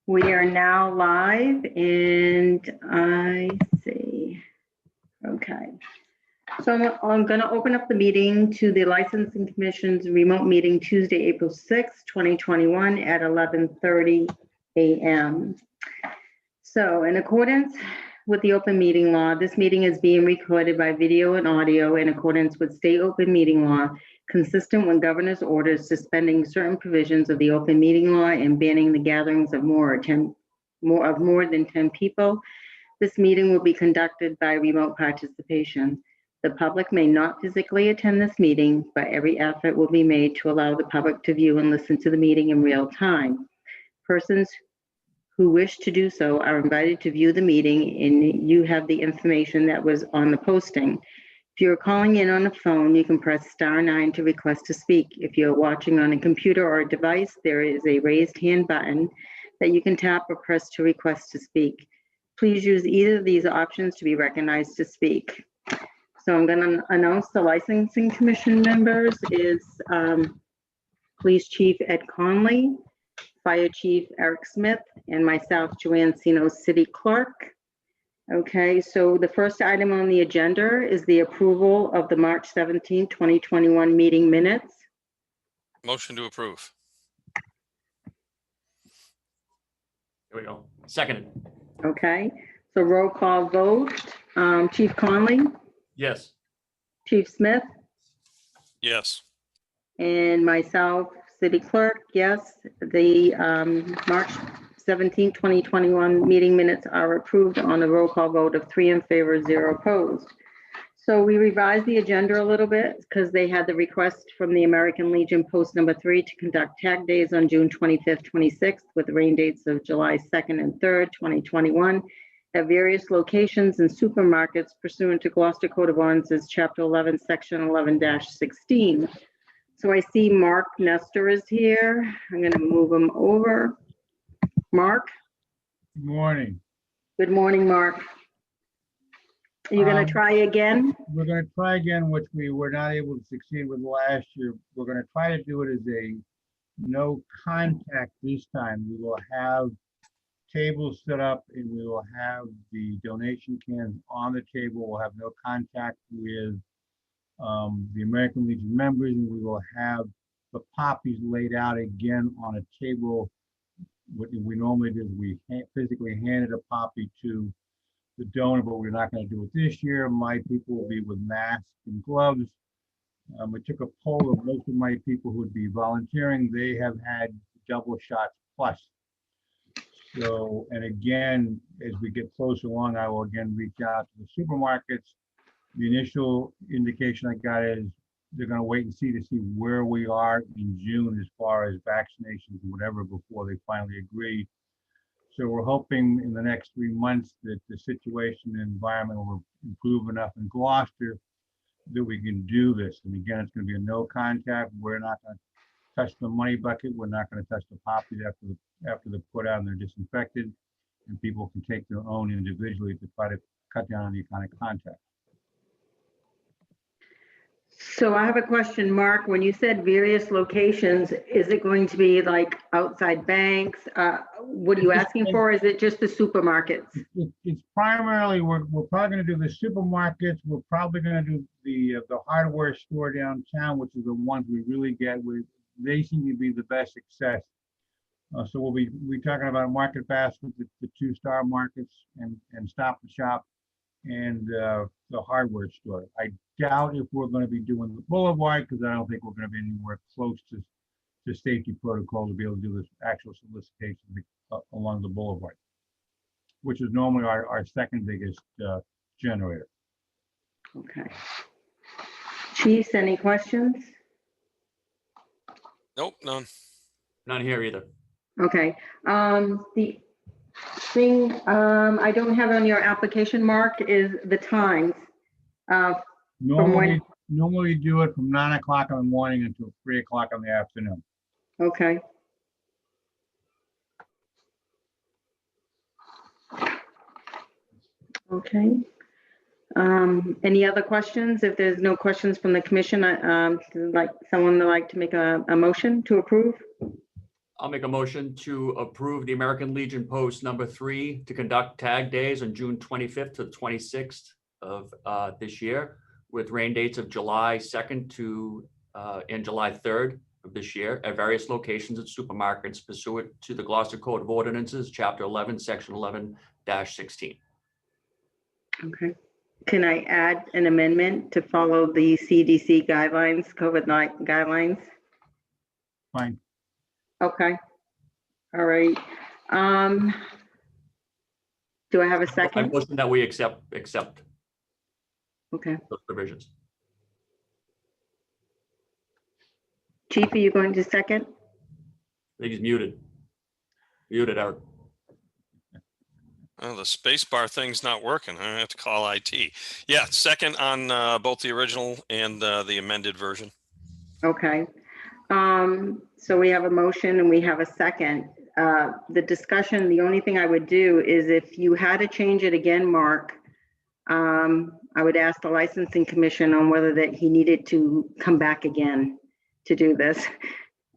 We are now live and I see. Okay. So I'm going to open up the meeting to the Licensing Commission's remote meeting Tuesday, April 6th, 2021 at 11:30 a.m. So in accordance with the open meeting law, this meeting is being recorded by video and audio in accordance with state open meeting law, consistent with governor's orders suspending certain provisions of the open meeting law and banning the gatherings of more than 10 people. This meeting will be conducted by remote participation. The public may not physically attend this meeting, but every effort will be made to allow the public to view and listen to the meeting in real time. Persons who wish to do so are invited to view the meeting, and you have the information that was on the posting. If you're calling in on a phone, you can press *9 to request to speak. If you're watching on a computer or a device, there is a raised hand button that you can tap or press to request to speak. Please use either of these options to be recognized to speak. So I'm going to announce the Licensing Commission members is Police Chief Ed Conley, Fire Chief Eric Smith, and myself, Joanne Sino, City Clerk. Okay, so the first item on the agenda is the approval of the March 17, 2021 meeting minutes. Motion to approve. There we go. Seconded. Okay, so roll call vote. Chief Conley, Yes. Chief Smith, Yes. and myself, City Clerk, yes. The March 17, 2021 meeting minutes are approved on a roll call vote of 3 in favor, 0 opposed. So we revised the agenda a little bit because they had the request from the American Legion Post number 3 to conduct tag days on June 25th, 26th with rain dates of July 2nd and 3rd, 2021 at various locations and supermarkets pursuant to Gloucester Code of Ordinances, Chapter 11, Section 11-16. So I see Mark Nestor is here. I'm going to move him over. Mark? Good morning. Good morning, Mark. Are you going to try again? We're going to try again, which we were not able to succeed with last year. We're going to try to do it as a no contact this time. We will have tables set up and we will have the donation cans on the table. We'll have no contact with the American Legion members, and we will have the poppies laid out again on a table. What we normally do is we physically handed a poppy to the donor, but we're not going to do it this year. My people will be with masks and gloves. We took a poll of most of my people who would be volunteering. They have had double shots plus. So, and again, as we get closer along, I will again reach out to the supermarkets. The initial indication I got is they're going to wait and see where we are in June as far as vaccinations and whatever before they finally agree. So we're hoping in the next 3 months that the situation and environment will improve enough in Gloucester that we can do this. And again, it's going to be a no contact. We're not going to touch the money bucket. We're not going to touch the poppies after they're put out and they're disinfected. And people can take their own individually to try to cut down on any kind of contact. So I have a question, Mark. When you said various locations, is it going to be like outside banks? What are you asking for? Is it just the supermarkets? It's primarily, we're probably going to do the supermarkets. We're probably going to do the hardware store downtown, which is the ones we really get with. They seem to be the best success. So we'll be talking about Market Basket, the 2-star markets, and Stop and Shop, and the hardware store. I doubt if we're going to be doing the Boulevard because I don't think we're going to be anywhere close to safety protocol to be able to do this actual solicitation along the Boulevard, which is normally our second biggest generator. Okay. Chiefs, any questions? Nope, none. None here either. Okay. The thing I don't have on your application, Mark, is the times. Normally we do it from 9 o'clock in the morning until 3 o'clock in the afternoon. Okay. Okay. Any other questions? If there's no questions from the commission, like someone would like to make a motion to approve? I'll make a motion to approve the American Legion Post number 3 to conduct tag days on June 25th to the 26th of this year, with rain dates of July 2nd to and July 3rd of this year at various locations and supermarkets pursuant to the Gloucester Code of Ordinances, Chapter 11, Section 11-16. Okay. Can I add an amendment to follow the CDC guidelines, COVID-19 guidelines? Fine. Okay. All right. Do I have a I second? motion that we accept Okay. those provisions. Chief, are you going to second? I think he's muted. Muted, Eric. Oh, the space bar thing's not working. I have to call IT. Yeah, second on both the original and the amended version. Okay. So we have a motion and we have a second. The discussion, the only thing I would do is if you had to change it again, Mark, I would ask the licensing commission on whether that he needed to come back again to do this.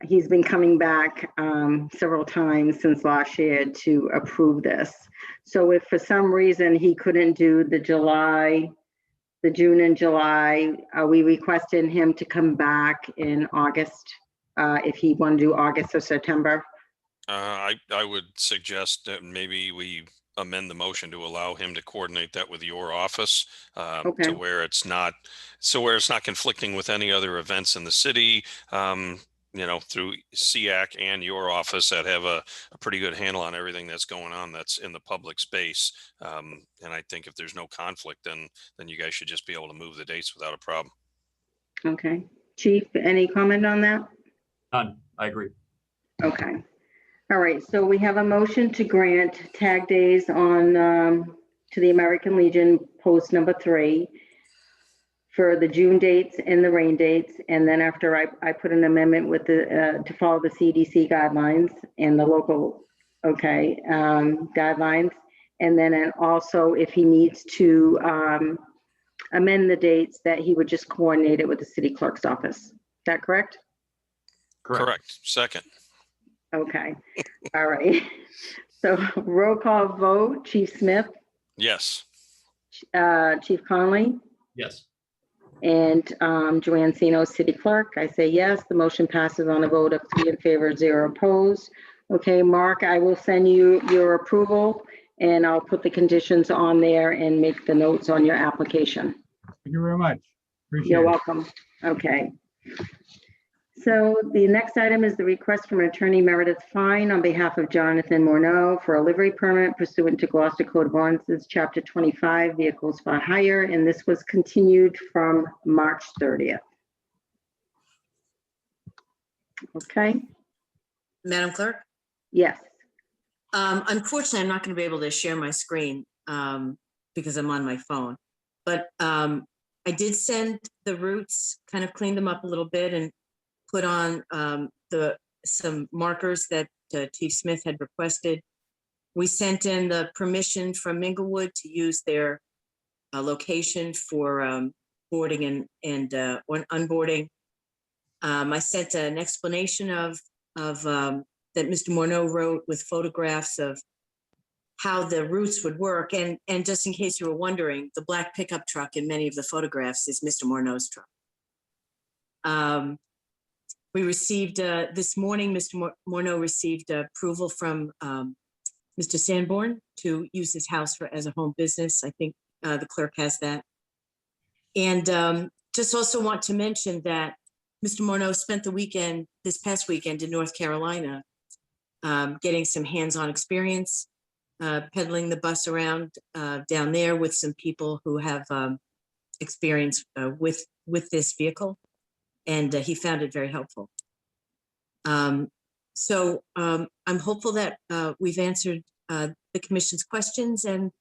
He's been coming back several times since last year to approve this. So if for some reason he couldn't do the June and July, we requested him to come back in August, if he wanted to do August or September. I would suggest that maybe we amend the motion to allow him to coordinate that with your office Okay. to where it's not conflicting with any other events in the city. Through SEAC and your office that have a pretty good handle on everything that's going on that's in the public space. And I think if there's no conflict, then you guys should just be able to move the dates without a problem. Okay. Chief, any comment on that? None. I agree. Okay. All right. So we have a motion to grant tag days on to the American Legion Post number 3 for the June dates and the rain dates. And then after I put an amendment with the to follow the CDC guidelines and the local guidelines. And then also if he needs to amend the dates, that he would just coordinate it with the city clerk's office. Is that correct? Correct. Second. Okay. All right. So roll call vote, Chief Smith, Yes. Chief Conley, Yes. and Joanne Sino, City Clerk. I say yes. The motion passes on a vote of 3 in favor, 0 opposed. Okay, Mark, I will send you your approval and I'll put the conditions on there and make the notes on your application. Thank you very much. Appreciate You're it. welcome. Okay. So the next item is the request from Attorney Meredith Fine on behalf of Jonathan Morneau for a livery permit pursuant to Gloucester Code of Ordinances, Chapter 25, Vehicles for Hire, and this was continued from March 30th. Okay, Madam Clerk, yes. unfortunately, I'm not going to be able to share my screen because I'm on my phone. But I did send the routes, kind of cleaned them up a little bit and put on some markers that Chief Smith had requested. We sent in the permission from Minglewood to use their location for boarding and unboarding. I sent an explanation of that Mr. Morneau wrote with photographs of how the routes would work. And just in case you were wondering, the black pickup truck in many of the photographs is Mr. Morneau's truck. We received, this morning, Mr. Morneau received approval from Mr. Sanborn to use his house as a home business. I think the clerk has that. And just also want to mention that Mr. Morneau spent the weekend, this past weekend in North Carolina, getting some hands-on experience, pedaling the bus around down there with some people who have experience with this vehicle. And he found it very helpful. So I'm hopeful that we've answered the commission's questions, and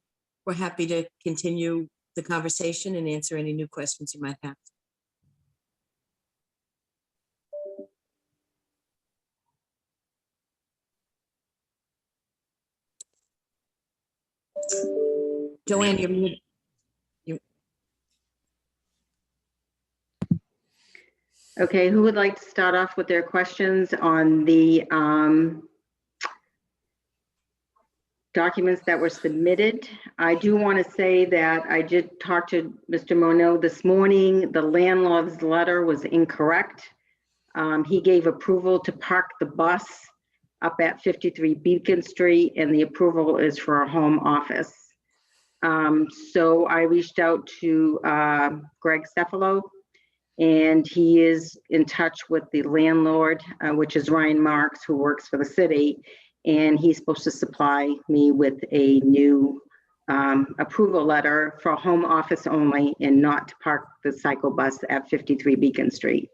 we're happy to continue the conversation and answer any new questions you might have. Joanne, you're muted. Okay, who would like to start off with their questions on the documents that were submitted? I do want to say that I did talk to Mr. Morneau this morning. The landlord's letter was incorrect. He gave approval to park the bus up at 53 Beacon Street, and the approval is for a home office. So I reached out to Greg Cefalo, and he is in touch with the landlord, which is Ryan Marks, who works for the city, and he's supposed to supply me with a new approval letter for home office only and not to park the cycle bus at 53 Beacon Street.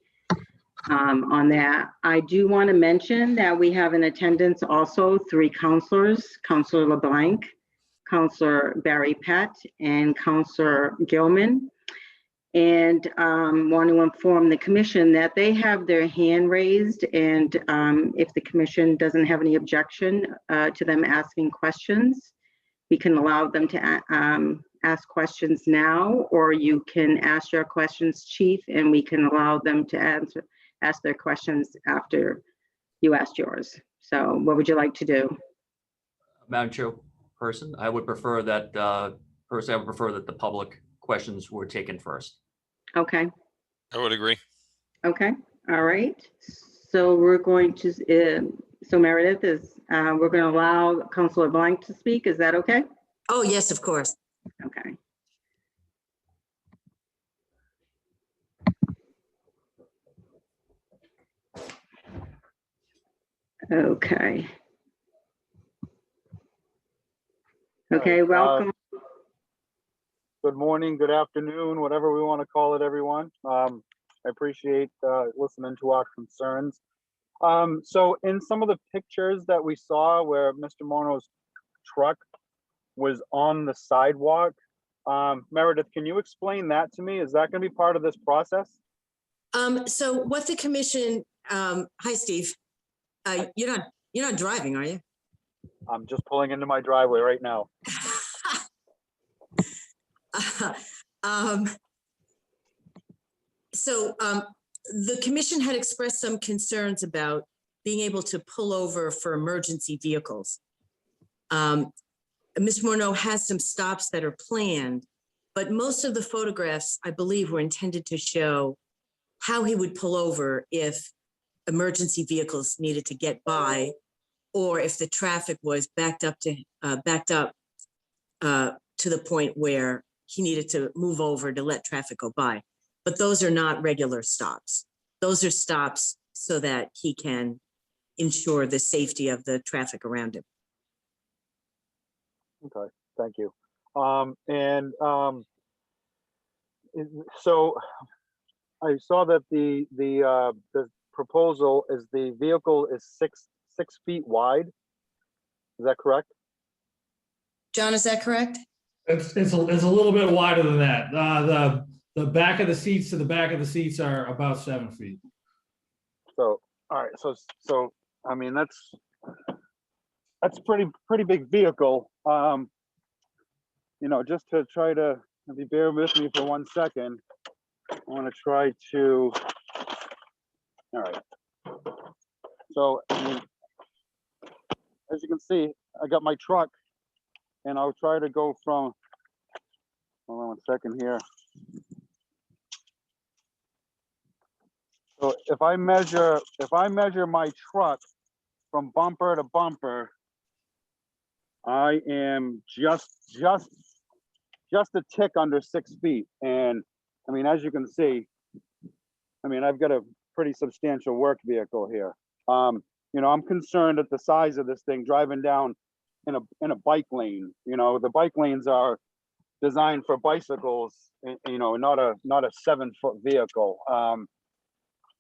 On that, I do want to mention that we have in attendance also 3 counselors, Counselor LeBlanc, Counselor Barry Pett, and Counselor Gilman. And want to inform the commission that they have their hand raised, and if the commission doesn't have any objection to them asking questions, we can allow them to ask questions now, or you can ask your questions, Chief, and we can allow them to ask their questions after you asked yours. So what would you like to do? Madam Chairperson, I would prefer that, personally, I would prefer that the public questions were taken first. Okay, I would agree. okay, all right. So we're going to, so Meredith is, we're going to allow Councilor Blank to speak. Is that okay? Oh, yes, of course. Okay. Okay. Okay, welcome. Good morning, good afternoon, whatever we want to call it, everyone. I appreciate listening to our concerns. So in some of the pictures that we saw where Mr. Morneau's truck was on the sidewalk, Meredith, can you explain that to me? Is that going to be part of this process? So what the commission, hi, Steve. You're not driving, are you? I'm just pulling into my driveway right now. The commission had expressed some concerns about being able to pull over for emergency vehicles. Mr. Morneau has some stops that are planned, but most of the photographs, I believe, were intended to show how he would pull over if emergency vehicles needed to get by, or if the traffic was backed up to the point where he needed to move over to let traffic go by. But those are not regular stops. Those are stops so that he can ensure the safety of the traffic around him. Okay, thank you. So I saw that the proposal is the vehicle is six feet wide. Is that correct? John, is that correct? It's a little bit wider than that. The back of the seats to the back of the seats are about 7 feet. So, all right, so I mean that's pretty big vehicle. You know, just to try to, if you bear with me for 1 second, I want to try to. All right. So, I mean, as you can see, I got my truck, and I'll try to go from. Hold on 1 second here. So if I measure my truck from bumper to bumper, I am just a tick under 6 feet. And I mean, as you can see, I mean, I've got a pretty substantial work vehicle here. You know, I'm concerned at the size of this thing driving down in a bike lane. You know, the bike lanes are designed for bicycles, you know, not a 7-foot vehicle.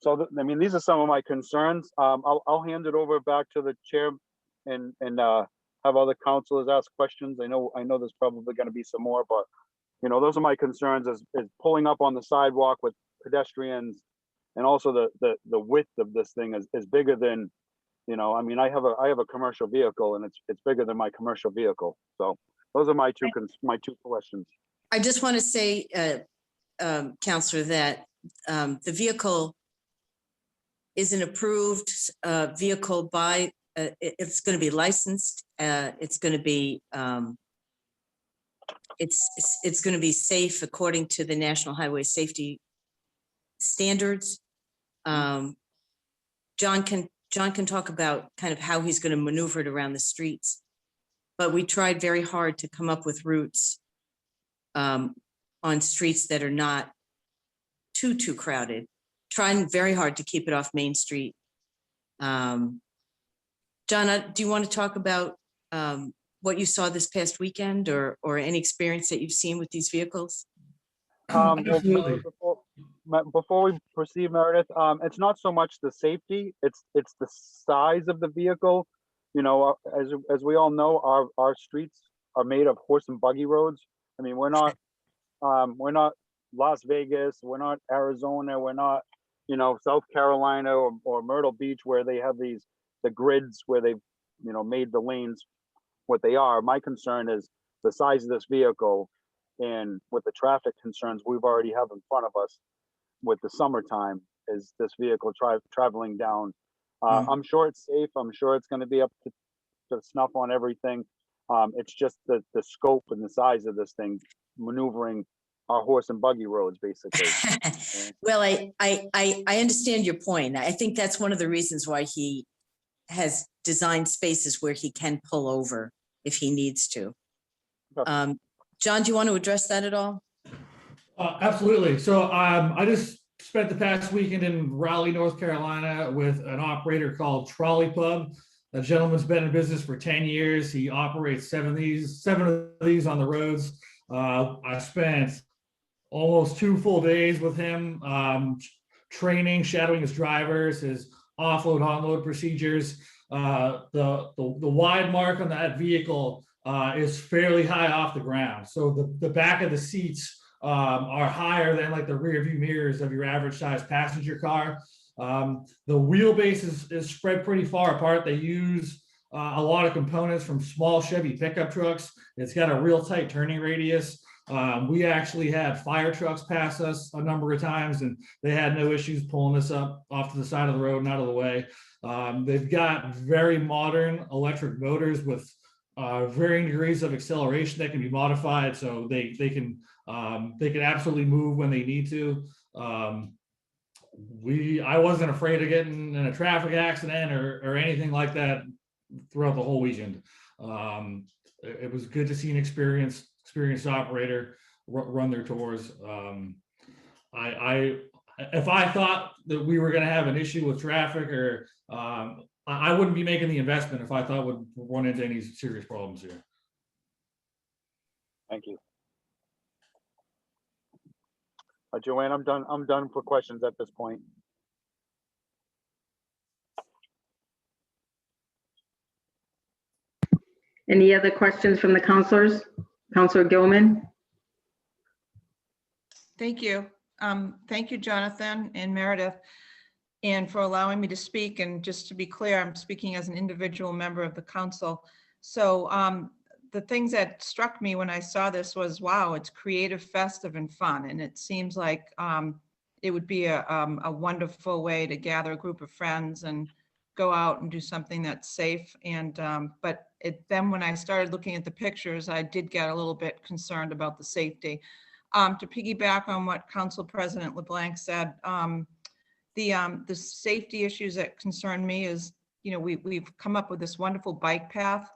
So I mean, these are some of my concerns. I'll hand it over back to the chair and have other councilors ask questions. I know there's probably going to be some more, but you know, those are my concerns: is pulling up on the sidewalk with pedestrians, and also the width of this thing is bigger than, you know. I mean, I have a commercial vehicle, and it's bigger than my commercial vehicle. So those are my two questions. I just want to say, Counselor, that the vehicle is an approved vehicle by, it's going to be licensed. It's going to be, it's going to be safe according to the National Highway Safety Standards. John can talk about kind of how he's going to maneuver it around the streets. But we tried very hard to come up with routes on streets that are not too crowded, trying very hard to keep it off Main Street. John, do you want to talk about what you saw this past weekend, or any experience that you've seen with these vehicles? Well, Absolutely. before we proceed, Meredith, it's not so much the safety, it's the size of the vehicle. You know, as we all know, our streets are made of horse and buggy roads. I mean, we're not Las Vegas, we're not Arizona, we're not, you know, South Carolina or Myrtle Beach, where they have the grids where they've, you know, made the lanes what they are. My concern is the size of this vehicle, and with the traffic concerns we've already have in front of us with the summertime, is this vehicle traveling down. I'm sure it's safe. I'm sure it's going to be up to snuff on everything. It's just the scope and the size of this thing maneuvering our horse and buggy roads, basically. Well, I understand your point. I think that's one of the reasons why he has designed spaces where he can pull over if he needs to. Okay. John, do you want to address that at all? Absolutely. So I just spent the past weekend in Raleigh, North Carolina with an operator called Trolley Pub. The gentleman's been in business for 10 years. He operates seven of these on the roads. I spent almost 2 full days with him, training, shadowing his drivers, his offload, onload procedures. The wide mark on that vehicle is fairly high off the ground. So the back of the seats are higher than like the rear view mirrors of your average size passenger car. The wheelbase is spread pretty far apart. They use a lot of components from small Chevy pickup trucks. It's got a real tight turning radius. We actually had fire trucks pass us a number of times, and they had no issues pulling us up off to the side of the road and out of the way. They've got very modern electric motors with varying degrees of acceleration that can be modified, so they can absolutely move when they need to. I wasn't afraid of getting in a traffic accident or anything like that throughout the whole weekend. It was good to see an experienced operator run their tours. If I thought that we were going to have an issue with traffic, or I wouldn't be making the investment if I thought we'd run into any serious problems here. Thank you. Joanne, I'm done for questions at this point. Any other questions from the counselors? Counselor Gilman? Thank you. Thank you, Jonathan and Meredith, and for allowing me to speak. And just to be clear, I'm speaking as an individual member of the council. So the things that struck me when I saw this was, wow, it's creative, festive, and fun. And it seems like it would be a wonderful way to gather a group of friends and go out and do something that's safe. And but then when I started looking at the pictures, I did get a little bit concerned about the safety. To piggyback on what Council President LeBlanc said, the safety issues that concern me is, you know, we've come up with this wonderful bike path,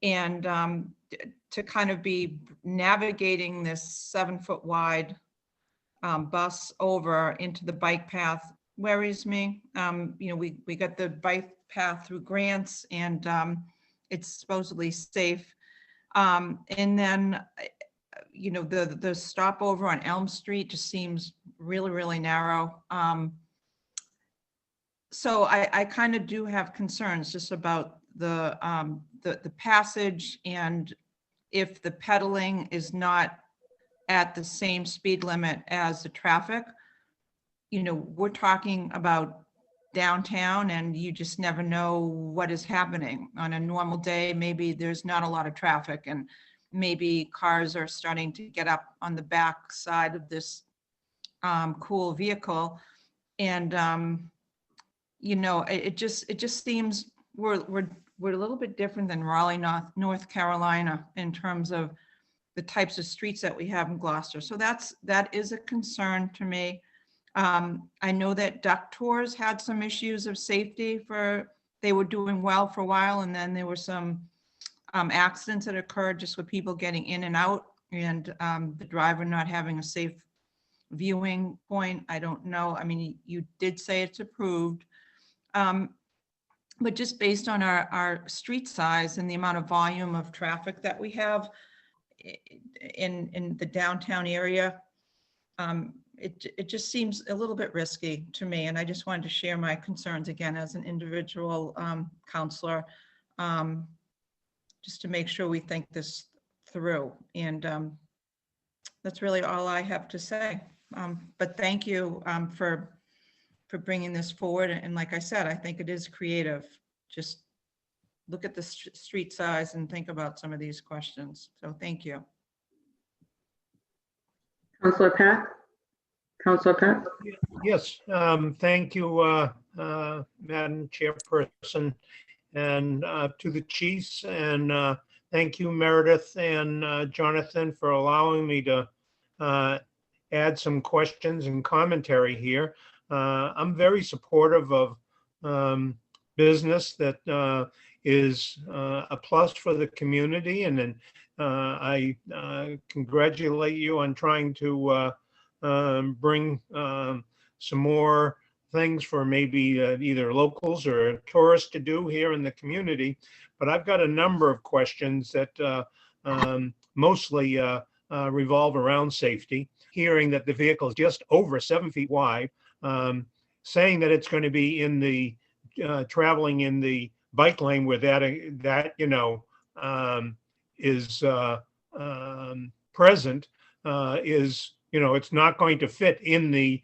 and to kind of be navigating this 7-foot wide bus over into the bike path worries me. You know, we got the bike path through Grants, and it's supposedly safe. And then, you know, the stopover on Elm Street just seems really, really narrow. So I kind of do have concerns just about the passage, and if the pedaling is not at the same speed limit as the traffic. You know, we're talking about downtown, and you just never know what is happening. On a normal day, maybe there's not a lot of traffic, and maybe cars are starting to get up on the back side of this cool vehicle. And, you know, it just seems we're a little bit different than Raleigh, North Carolina in terms of the types of streets that we have in Gloucester. So that is a concern to me. I know that Duck Tours had some issues of safety they were doing well for a while, and then there were some accidents that occurred just with people getting in and out, and the driver not having a safe viewing point. I don't know. I mean, you did say it's approved. But just based on our street size and the amount of volume of traffic that we have in the downtown area, it just seems a little bit risky to me. And I just wanted to share my concerns again as an individual counselor, just to make sure we think this through. And that's really all I have to say. But thank you for bringing this forward. And like I said, I think it is creative. Just look at the street size and think about some of these questions. So thank you. Councilor Pat? Councilor Pat? Yes, thank you, Madam Chairperson, and to the chiefs, and thank you, Meredith and Jonathan, for allowing me to add some questions and commentary here. I'm very supportive of business that is a plus for the community, and then I congratulate you on trying to bring some more things for maybe either locals or tourists to do here in the community. But I've got a number of questions that mostly revolve around safety. Hearing that the vehicle is just over 7 feet wide, saying that it's going to be in the traveling in the bike lane where that you know is present is, you know, it's not going to fit in the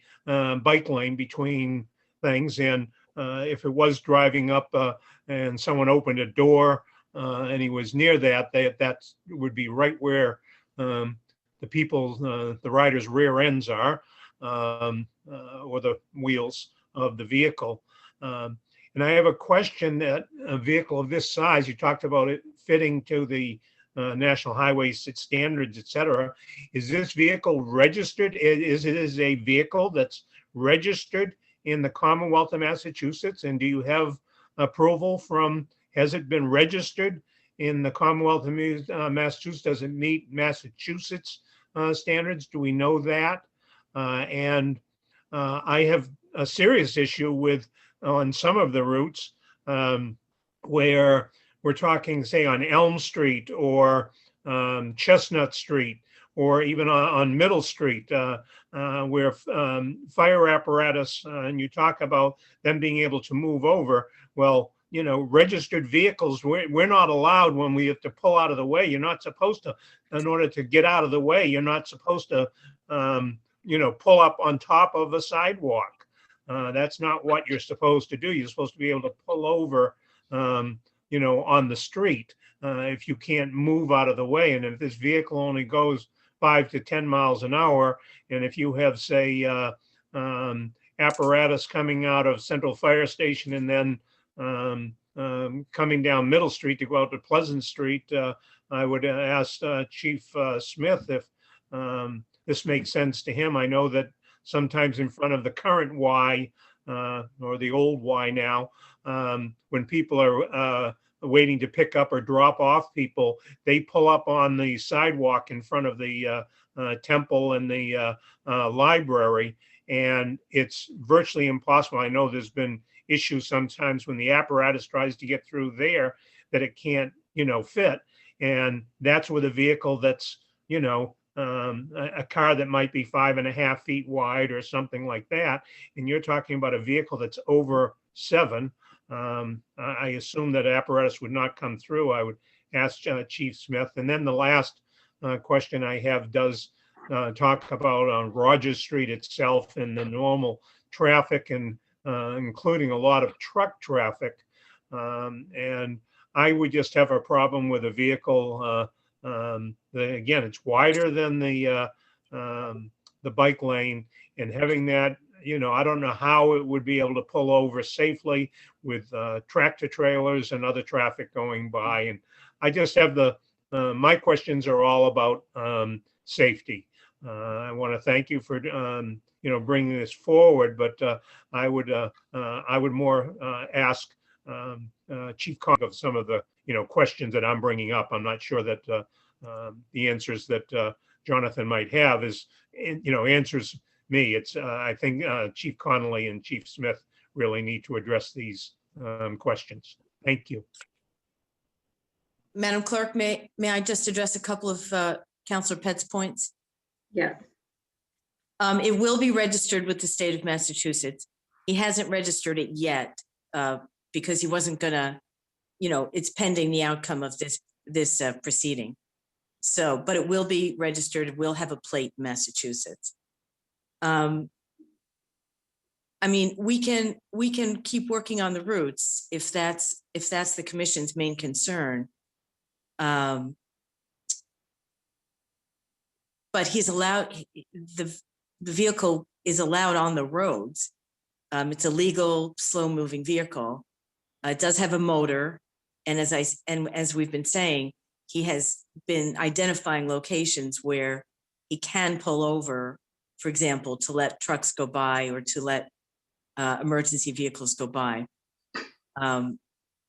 bike lane between things. And if it was driving up and someone opened a door and he was near that would be right where the people, the riders' rear ends are, or the wheels of the vehicle. And I have a question that a vehicle of this size, you talked about it fitting to the national highway standards, et cetera. Is this vehicle registered? Is it a vehicle that's registered in the Commonwealth of Massachusetts? And do you have approval from, has it been registered in the Commonwealth of Massachusetts? Does it meet Massachusetts standards? Do we know that? And I have a serious issue with on some of the routes where we're talking, say, on Elm Street or Chestnut Street, or even on Middle Street, where fire apparatus, and you talk about them being able to move over. Well, you know, registered vehicles, we're not allowed when we have to pull out of the way. You're not supposed to, in order to get out of the way, you're not supposed to, you know, pull up on top of a sidewalk. That's not what you're supposed to do. You're supposed to be able to pull over, you know, on the street if you can't move out of the way. And if this vehicle only goes 5 to 10 miles an hour, and if you have, say, apparatus coming out of Central Fire Station and then coming down Middle Street to go out to Pleasant Street, I would ask Chief Smith if this makes sense to him. I know that sometimes in front of the current Y or the old Y now, when people are waiting to pick up or drop off people, they pull up on the sidewalk in front of the temple and the library, and it's virtually impossible. I know there's been issues sometimes when the apparatus tries to get through there that it can't, you know, fit. And that's with a vehicle that's, you know, a car that might be 5.5 feet wide or something like that. And you're talking about a vehicle that's over 7. I assume that apparatus would not come through. I would ask Chief Smith. And then the last question I have does talk about on Rogers Street itself and the normal traffic, and including a lot of truck traffic. And I would just have a problem with a vehicle. Again, it's wider than the bike lane, and having that I don't know how it would be able to pull over safely with tractor trailers and other traffic going by. And I just have my questions are all about safety. I want to thank you for bringing this forward, but I would more ask Chief Cog of some of the questions that I'm bringing up. I'm not sure that the answers that Jonathan might have answers me. It's I think Chief Connolly and Chief Smith really need to address these questions. Thank you. Madam Clerk, may I just address a couple of Councilor Pett's points? Yes. It will be registered with the state of Massachusetts. He hasn't registered it yet because he wasn't gonna, it's pending the outcome of this proceeding. So, but it will be registered. It will have a plate in Massachusetts. I mean, we can keep working on the routes if that's the commission's main concern. But he's allowed, the vehicle is allowed on the roads. It's a legal, slow-moving vehicle. It does have a motor, and as we've been saying, he has been identifying locations where he can pull over, for example, to let trucks go by or to let emergency vehicles go by.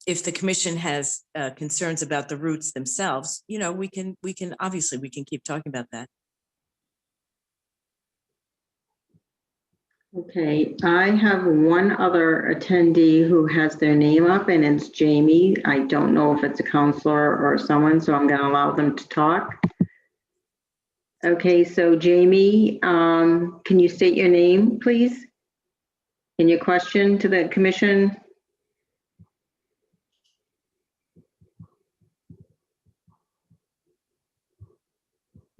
If the commission has concerns about the routes themselves, we can obviously keep talking about that. Okay, I have one other attendee who has their name up, and it's Jamie. I don't know if it's a counselor or someone, so I'm going to allow them to talk. Okay, so Jamie, can you state your name, please? And your question to the commission?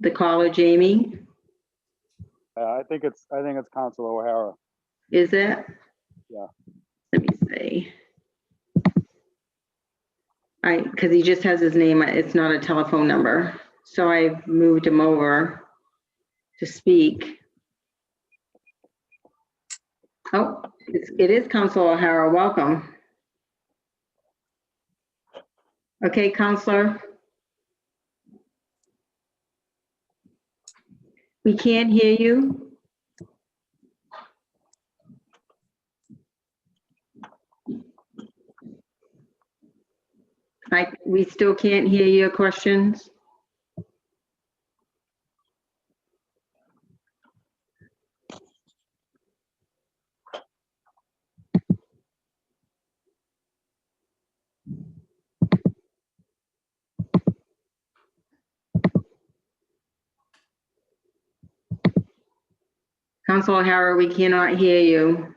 The caller, Jamie, I think it's Councilor O'Hara. is it? Yeah. Let me see. Because he just has his name, it's not a telephone number. So I've moved him over to speak. Oh, it is Councilor O'Hara, welcome. Okay, Councilor. We can't hear you. We still can't hear your questions. Councilor O'Hara, we cannot hear you.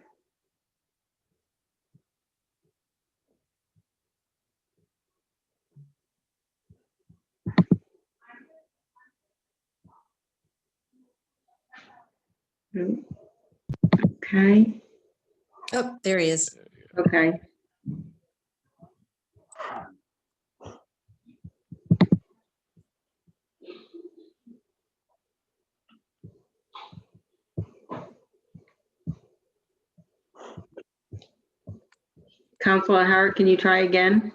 Okay, Oh, there he is. okay. Councilor O'Hara, can you try again?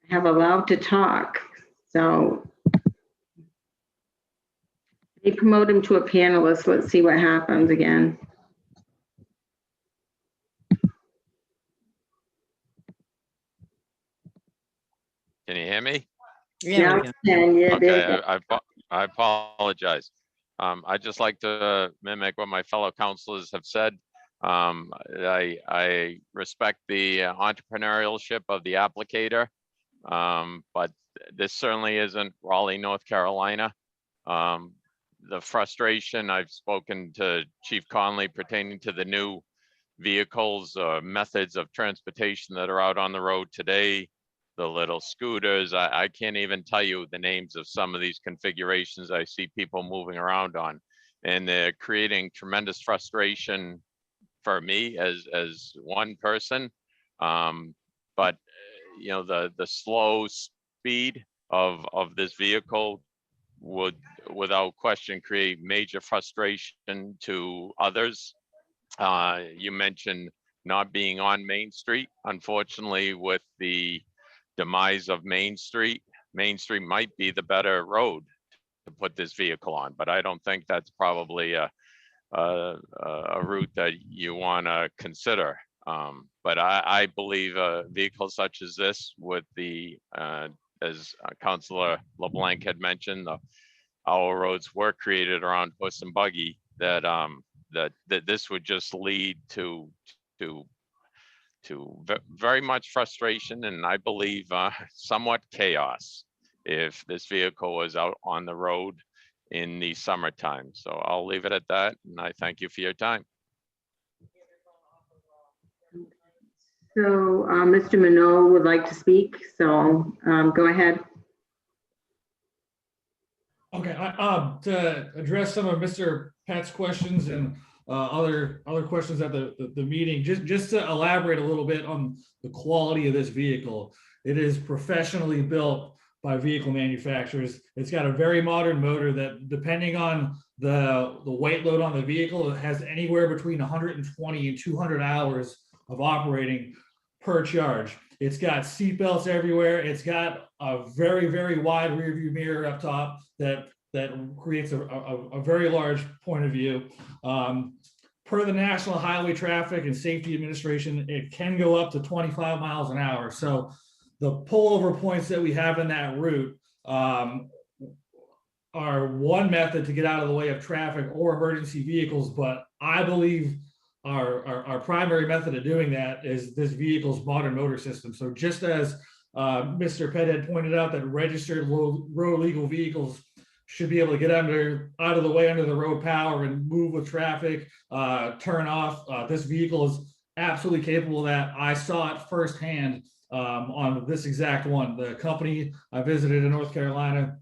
I have allowed to talk, so they promote him to a panelist. Let's see what happens again. Can you hear me? Yeah, we go. Yeah, there you Okay, go. I apologize. I'd just like to mimic what my fellow counselors have said. I respect the entrepreneurship of the applicator, but this certainly isn't Raleigh, North Carolina. The frustration, I've spoken to Chief Conley pertaining to the new vehicles or methods of transportation that are out on the road today. The little scooters, I can't even tell you the names of some of these configurations I see people moving around on. And they're creating tremendous frustration for me as one person. But you know, the slow speed of this vehicle would without question create major frustration to others. You mentioned not being on Main Street. Unfortunately, with the demise of Main Street might be the better road to put this vehicle on, but I don't think that's probably a route that you want to consider. But I believe a vehicle such as this with the, as Councilor LeBlanc had mentioned, our roads were created around horse and buggy, that this would just lead to very much frustration, and I believe somewhat chaos if this vehicle was out on the road in the summertime. So I'll leave it at that, and I thank you for your time. So Mr. Minot would like to speak, so go ahead. Okay, to address some of Mr. Pett's questions and other questions at the meeting, just to elaborate a little bit on the quality of this vehicle. It is professionally built by vehicle manufacturers. It's got a very modern motor that, depending on the weight load on the vehicle, it has anywhere between 120 and 200 hours of operating per charge. It's got seat belts everywhere. It's got a very, very wide rear view mirror up top that creates a very large point of view. Per the National Highway Traffic and Safety Administration, it can go up to 25 miles an hour. So the pullover points that we have in that route are one method to get out of the way of traffic or emergency vehicles, but I believe our primary method of doing that is this vehicle's modern motor system. So just as Mr. Pett had pointed out that registered road legal vehicles should be able to get out of the way under the road power and move with traffic, turn off. This vehicle is absolutely capable of that. I saw it firsthand on this exact one. The company I visited in North Carolina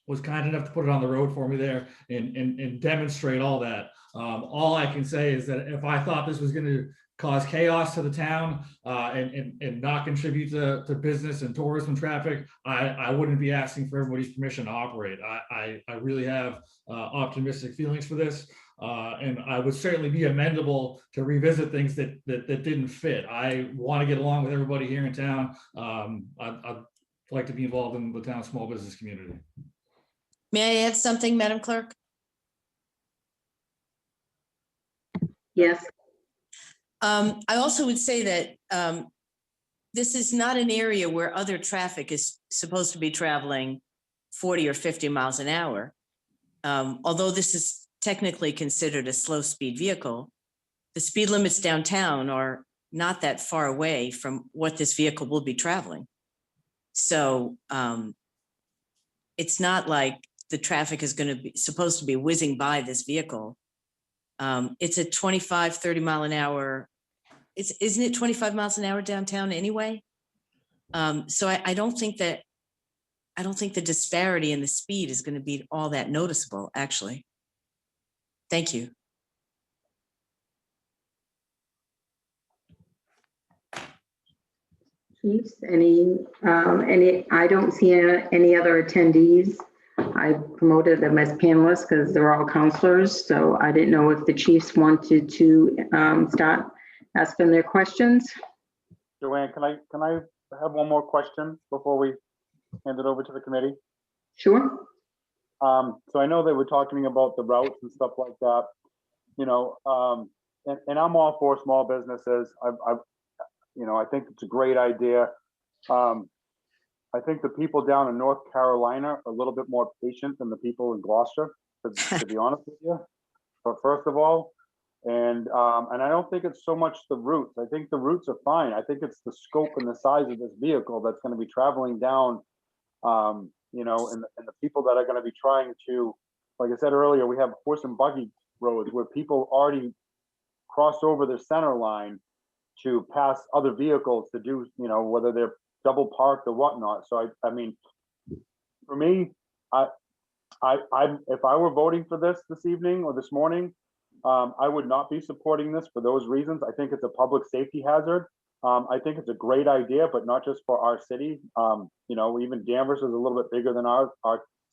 was kind enough to put it on the road for me there and demonstrate all that. All I can say is that if I thought this was going to cause chaos to the town and not contribute to business and tourism traffic, I wouldn't be asking for everybody's permission to operate. I really have optimistic feelings for this. And I would certainly be amenable to revisit things that didn't fit. I want to get along with everybody here in town. I'd like to be involved in the town's small business community. May I add something, Madam Clerk? Yes. I also would say that this is not an area where other traffic is supposed to be traveling 40 or 50 miles an hour. Although this is technically considered a slow speed vehicle, the speed limits downtown are not that far away from what this vehicle will be traveling. So it's not like the traffic is going to be supposed to be whizzing by this vehicle. It's a 25, 30 mile an hour. Isn't it 25 miles an hour downtown anyway? So I don't think the disparity in the speed is going to be all that noticeable, actually. Thank you. Chiefs, I don't see any other attendees. I promoted them as panelists because they're all counselors. So I didn't know if the chiefs wanted to start asking their questions. Joanne, can I have one more question before we hand it over to the committee? Sure. So I know they were talking about the routes and stuff like that, you know, and I'm all for small businesses. I think it's a great idea. I think the people down in North Carolina are a little bit more patient than the people in Gloucester, to be honest with you. But first of all, and I don't think it's so much the routes. I think the routes are fine. I think it's the scope and the size of this vehicle that's going to be traveling down, and the people that are going to be trying to, like I said earlier, we have horse and buggy roads where people already cross over the center line to pass other vehicles to do, whether they're double parked or whatnot. So I mean, for me, if I were voting for this evening or this morning, I would not be supporting this for those reasons. I think it's a public safety hazard. I think it's a great idea, but not just for our city. You know, even Danvers is a little bit bigger than our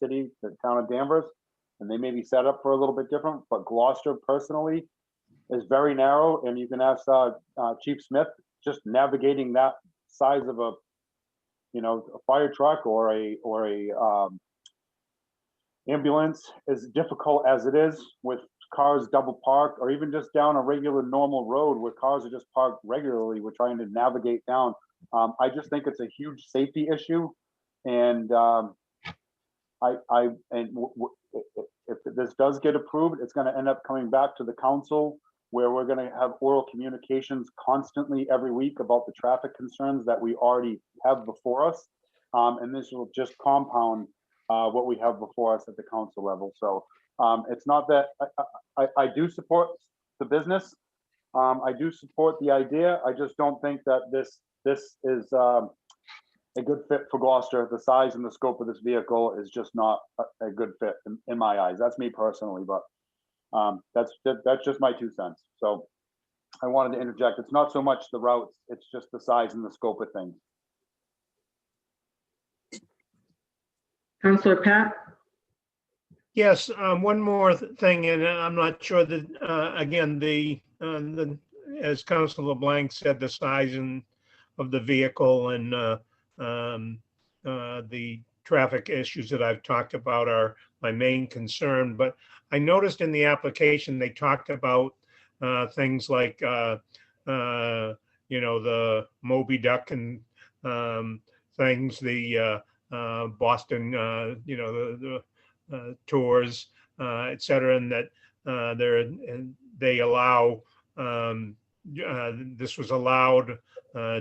city, the town of Danvers, and they may be set up for a little bit different, but Gloucester personally is very narrow, and you can ask Chief Smith, just navigating that size of a, you know, a fire truck or a ambulance, as difficult as it is with cars double parked, or even just down a regular normal road where cars are just parked regularly, we're trying to navigate down. I just think it's a huge safety issue, and if this does get approved, it's going to end up coming back to the council, where we're going to have oral communications constantly every week about the traffic concerns that we already have before us, and this will just compound what we have before us at the council level. So it's not that I do support the business. I do support the idea. I just don't think that this is a good fit for Gloucester. The size and the scope of this vehicle is just not a good fit in my eyes. That's me personally, but that's just my 2 cents. So I wanted to interject. It's not so much the routes, it's just the size and the scope of things. Councillor Pat? Yes, one more thing, and I'm not sure that, again, as Councilor LeBlanc said, the size of the vehicle and the traffic issues that I've talked about are my main concern. But I noticed in the application, they talked about things like, you know, the Moby Duck and things, the Boston, you know, the tours, et cetera, and that they allow, this was allowed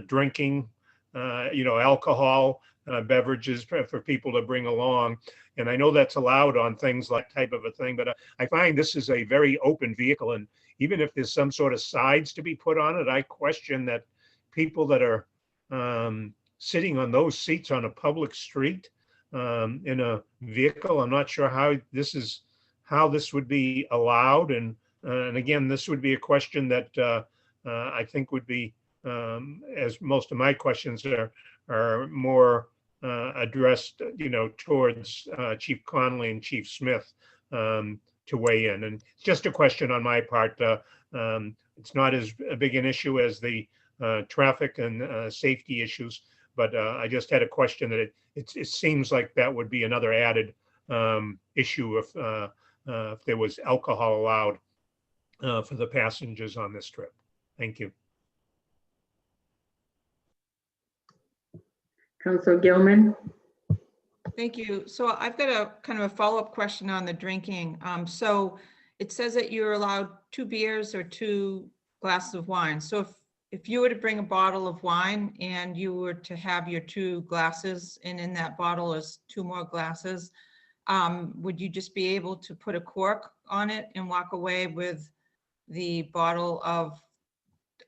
drinking, you know, alcohol beverages for people to bring along. And I know that's allowed on things like type of a thing, but I find this is a very open vehicle. And even if there's some sort of sides to be put on it, I question that people that are sitting on those seats on a public street in a vehicle, I'm not sure how this would be allowed. And again, this would be a question that I think would be, as most of my questions are more addressed, you know, towards Chief Connolly and Chief Smith to weigh in. And just a question on my part. It's not as big an issue as the traffic and safety issues, but I just had a question that it seems like that would be another added issue if there was alcohol allowed for the passengers on this trip. Thank you. Councillor Gilman? Thank you. So I've got a kind of a follow-up question on the drinking. So it says that you're allowed 2 beers or 2 glasses of wine. So if you were to bring a bottle of wine and you were to have your 2 glasses, and in that bottle is 2 more glasses, would you just be able to put a cork on it and walk away with the bottle of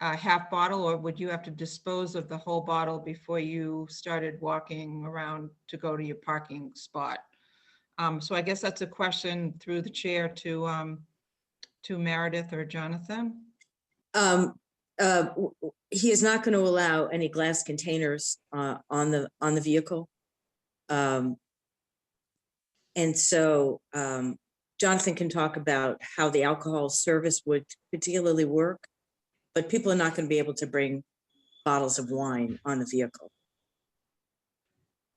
half bottle, or would you have to dispose of the whole bottle before you started walking around to go to your parking spot? So I guess that's a question through the chair to Meredith or Jonathan. He is not going to allow any glass containers on the vehicle. And so Jonathan can talk about how the alcohol service would particularly work, but people are not going to be able to bring bottles of wine on the vehicle.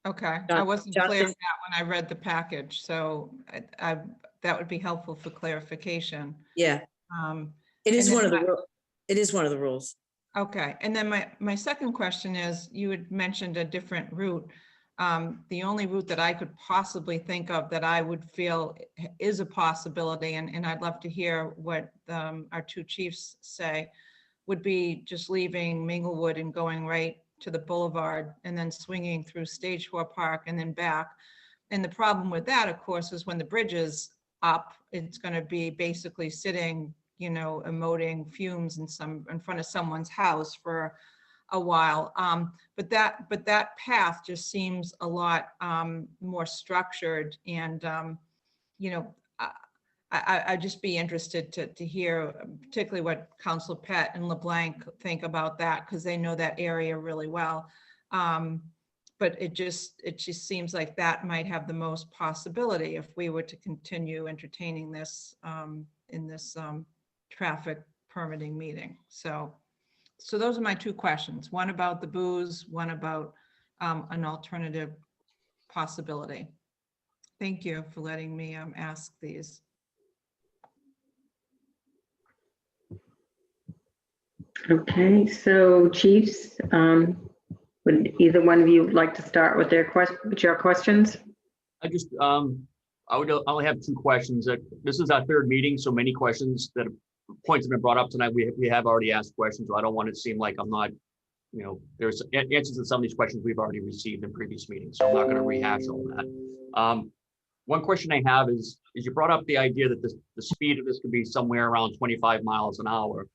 Okay, I wasn't clear on that when I read the package, so that would be helpful for clarification. Yeah, it is one of the rules. Okay, and then my second question is, you had mentioned a different route. The only route that I could possibly think of that I would feel is a possibility, and I'd love to hear what our 2 chiefs say, would be just leaving Minglewood and going right to the boulevard and then swinging through Stage 4 Park and then back. And the problem with that, of course, is when the bridge is up, it's going to be basically sitting, you know, emoting fumes in front of someone's house for a while. But that path just seems a lot more structured, and you know, I'd just be interested to hear particularly what Council Pett and LeBlanc think about that, because they know that area really well. But it just seems like that might have the most possibility if we were to continue entertaining this in this traffic permitting meeting. So those are my two questions. One about the booze, one about an alternative possibility. Thank you for letting me ask these. Okay, so chiefs, would either one of you like to start with your questions? I just, I would only have two questions. This is our third meeting, so many questions that points have been brought up tonight. We have already asked questions, so I don't want it to seem like I'm not, you know, there's answers to some of these questions we've already received in previous meetings, so I'm not going to rehash all that. One question I have is you brought up the idea that the speed of this could be somewhere around 25 miles an hour,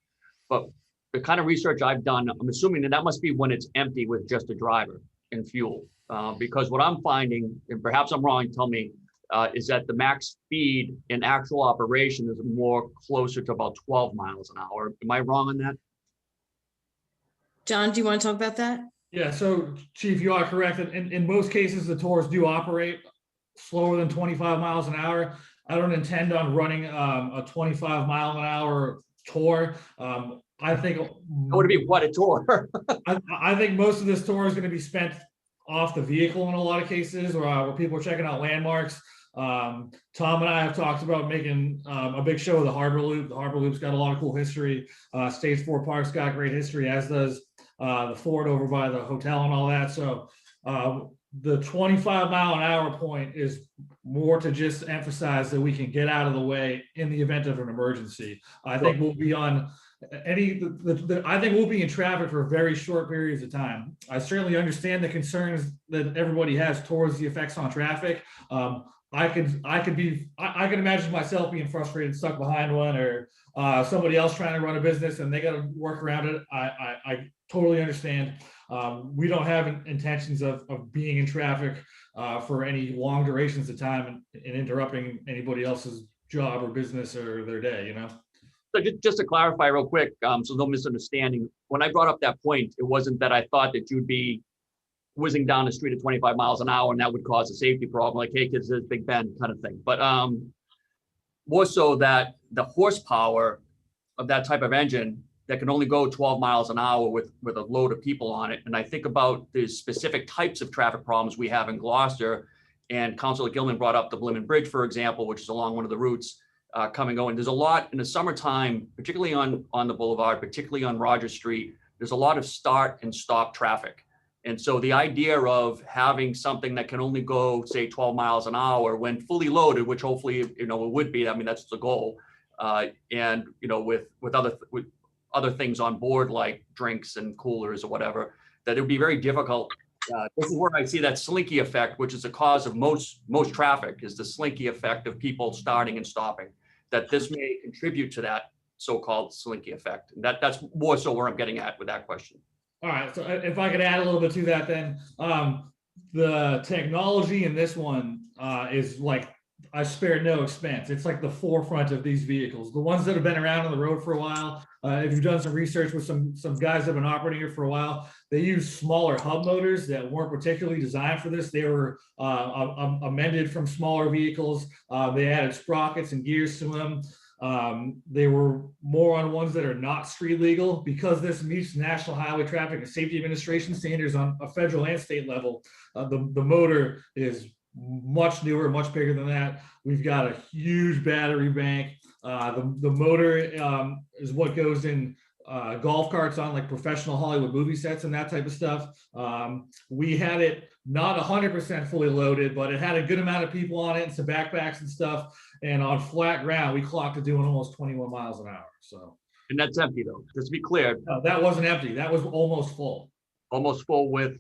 but the kind of research I've done, I'm assuming that must be when it's empty with just a driver and fuel. Because what I'm finding, and perhaps I'm wrong, tell me, is that the max speed in actual operation is more closer to about 12 miles an hour. Am I wrong on that? John, do you want to talk about that? Yeah, so Chief, you are correct. In most cases, the tours do operate slower than 25 miles an hour. I don't intend on running a 25 mile an hour tour. I think It would be what a tour. I think most of this tour is going to be spent off the vehicle in a lot of cases, where people are checking out landmarks. Tom and I have talked about making a big show of the Harbor Loop. The Harbor Loop's got a lot of cool history. Stage 4 Park's got great history, as does the Ford over by the hotel and all that. So the 25 mile an hour point is more to just emphasize that we can get out of the way in the event of an emergency. I think we'll be on I think we'll be in traffic for very short periods of time. I certainly understand the concerns that everybody has towards the effects on traffic. I can imagine myself being frustrated, stuck behind one, or somebody else trying to run a business and they got to work around it. I totally understand. We don't have intentions of being in traffic for any long durations of time and interrupting anybody else's job or business or their day, you know? So just to clarify real quick, so no misunderstanding, when I brought up that point, it wasn't that I thought that you'd be whizzing down the street at 25 miles an hour and that would cause a safety problem, like, hey, kids, there's Big Ben kind of thing. But more so that the horsepower of that type of engine that can only go 12 miles an hour with a load of people on it. And I think about the specific types of traffic problems we have in Gloucester, and Councilor Gilman brought up the Blimmen Bridge, for example, which is along one of the routes. Coming going. There's a lot in the summertime, particularly on the boulevard, particularly on Rogers Street. There's a lot of start and stop traffic. And so the idea of having something that can only go, say, 12 miles an hour when fully loaded, which hopefully, you know, it would be, I mean, that's the goal. And, you know, with other things on board, like drinks and coolers or whatever, that it would be very difficult. This is where I see that slinky effect, which is the cause of most traffic, is the slinky effect of people starting and stopping. That this may contribute to that so-called slinky effect. And that's more so where I'm getting at with that question. All right, so if I could add a little bit to that, then the technology in this one is like, I spared no expense. It's like the forefront of these vehicles. The ones that have been around on the road for a while, if you've done some research with some guys that have been operating here for a while, they use smaller hub motors that weren't particularly designed for this. They were amended from smaller vehicles. They added sprockets and gears to them. They were more on ones that are not street legal, because this meets National Highway Traffic and Safety Administration standards on a federal and state level. The motor is much newer, much bigger than that. We've got a huge battery bank. The motor is what goes in golf carts on like professional Hollywood movie sets and that type of stuff. We had it not 100% fully loaded, but it had a good amount of people on it and some backpacks and stuff. And on flat ground, we clocked it doing almost 21 miles an hour. So, and that's empty though, just to be clear. No, that wasn't empty. That was almost full. Almost full with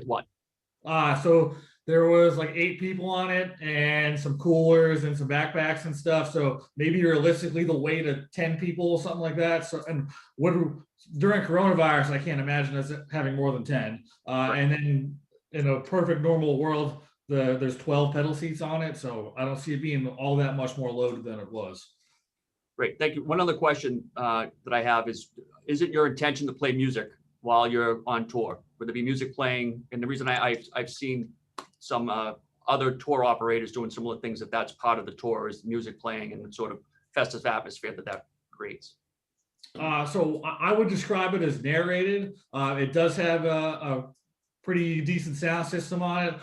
what? So there was like 8 people on it and some coolers and some backpacks and stuff. So maybe realistically the weight of 10 people, something like that. So, and during coronavirus, I can't imagine us having more than 10. And then in a perfect normal world, there's 12 pedal seats on it, so I don't see it being all that much more loaded than it was. Great, thank you. One other question that I have is it your intention to play music while you're on tour? Would there be music playing? And the reason I've seen some other tour operators doing similar things, if that's part of the tour, is music playing and the sort of festive atmosphere that creates. So I would describe it as narrated. It does have a pretty decent sound system on it.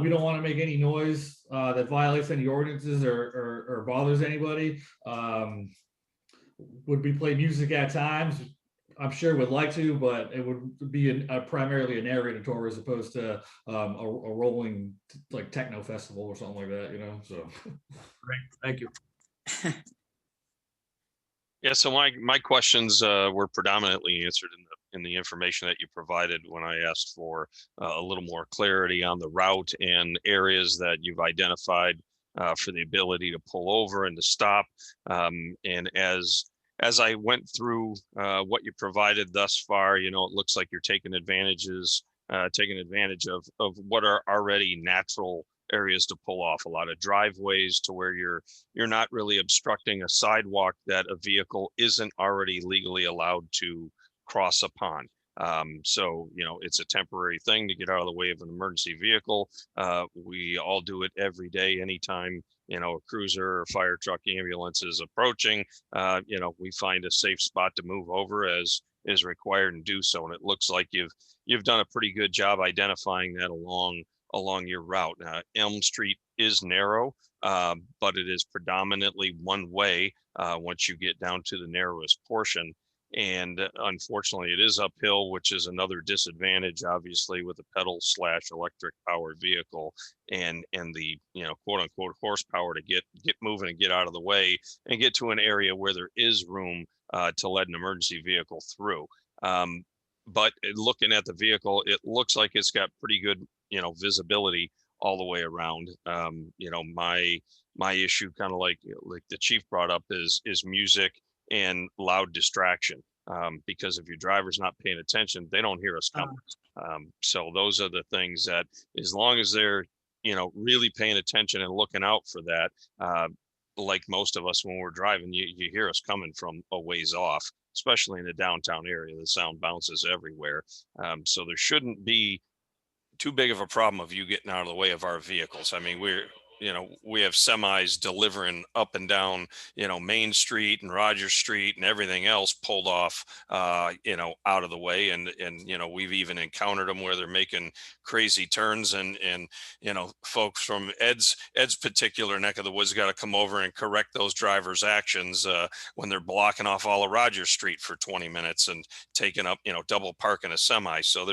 We don't want to make any noise that violates any ordinances or bothers anybody. Would we play music at times? I'm sure would like to, but it would be primarily a narrated tour as opposed to a rolling like techno festival or something like that, you know. So Great, thank you. Yeah, so my questions were predominantly answered in the information that you provided when I asked for a little more clarity on the route and areas that you've identified for the ability to pull over and to stop. And as I went through what you provided thus far, you know, it looks like you're taking advantage of what are already natural areas to pull off, a lot of driveways to where you're not really obstructing a sidewalk that a vehicle isn't already legally allowed to cross upon. So, you know, it's a temporary thing to get out of the way of an emergency vehicle. We all do it every day, anytime, you know, a cruiser or fire truck, ambulance is approaching, you know, we find a safe spot to move over as is required and do so. And it looks like you've done a pretty good job identifying that along your route. Elm Street is narrow, but it is predominantly one way once you get down to the narrowest portion. And unfortunately, it is uphill, which is another disadvantage, obviously, with a pedal/electric powered vehicle and the, you know, quote unquote horsepower to get moving and get out of the way and get to an area where there is room to let an emergency vehicle through. But looking at the vehicle, it looks like it's got pretty good, you know, visibility all the way around. You know, my issue, kind of like the chief brought up, is music and loud distraction. Because if your driver's not paying attention, they don't hear us coming. So those are the things that, as long as they're, you know, really paying attention and looking out for that, like most of us when we're driving, you hear us coming from a ways off, especially in the downtown area. The sound bounces everywhere. So there shouldn't be too big of a problem of you getting out of the way of our vehicles. I mean, we have semis delivering up and down, you know, Main Street and Rogers Street and everything else pulled off, you know, out of the way. And, you know, we've even encountered them where they're making crazy turns and, you know, folks from Ed's particular neck of the woods got to come over and correct those drivers' actions when they're blocking off all of Rogers Street for 20 minutes and taking up, you know, double parking a semi. So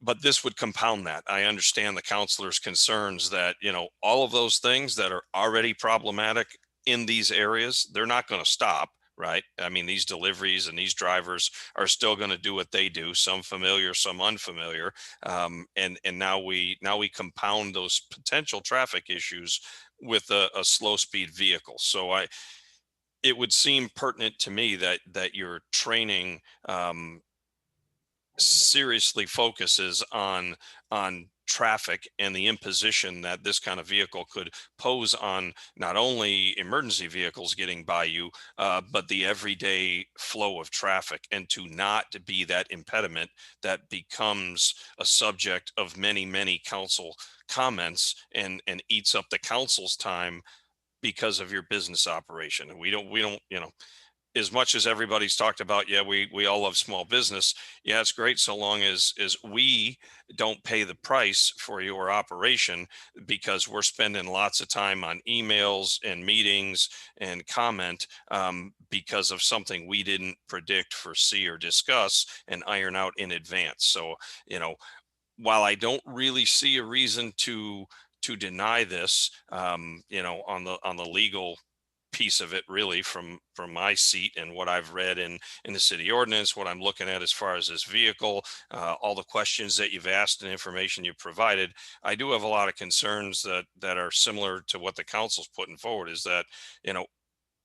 but this would compound that. I understand the counselor's concerns that, you know, all of those things that are already problematic in these areas, they're not going to stop, right? I mean, these deliveries and these drivers are still going to do what they do, some familiar, some unfamiliar. And now we compound those potential traffic issues with a slow speed vehicle. So it would seem pertinent to me that your training seriously focuses on traffic and the imposition that this kind of vehicle could pose on not only emergency vehicles getting by you, but the everyday flow of traffic, and to not be that impediment that becomes a subject of many council comments and eats up the council's time because of your business operation. And we don't, you know, as much as everybody's talked about, yeah, we all love small business. Yeah, it's great so long as we don't pay the price for your operation, because we're spending lots of time on emails and meetings and comment because of something we didn't predict, foresee, or discuss and iron out in advance. So, you know, while I don't really see a reason to deny this, you know, on the legal piece of it, really, from my seat and what I've read in the city ordinance, what I'm looking at as far as this vehicle, all the questions that you've asked and information you've provided, I do have a lot of concerns that are similar to what the council's putting forward. Is that, you know,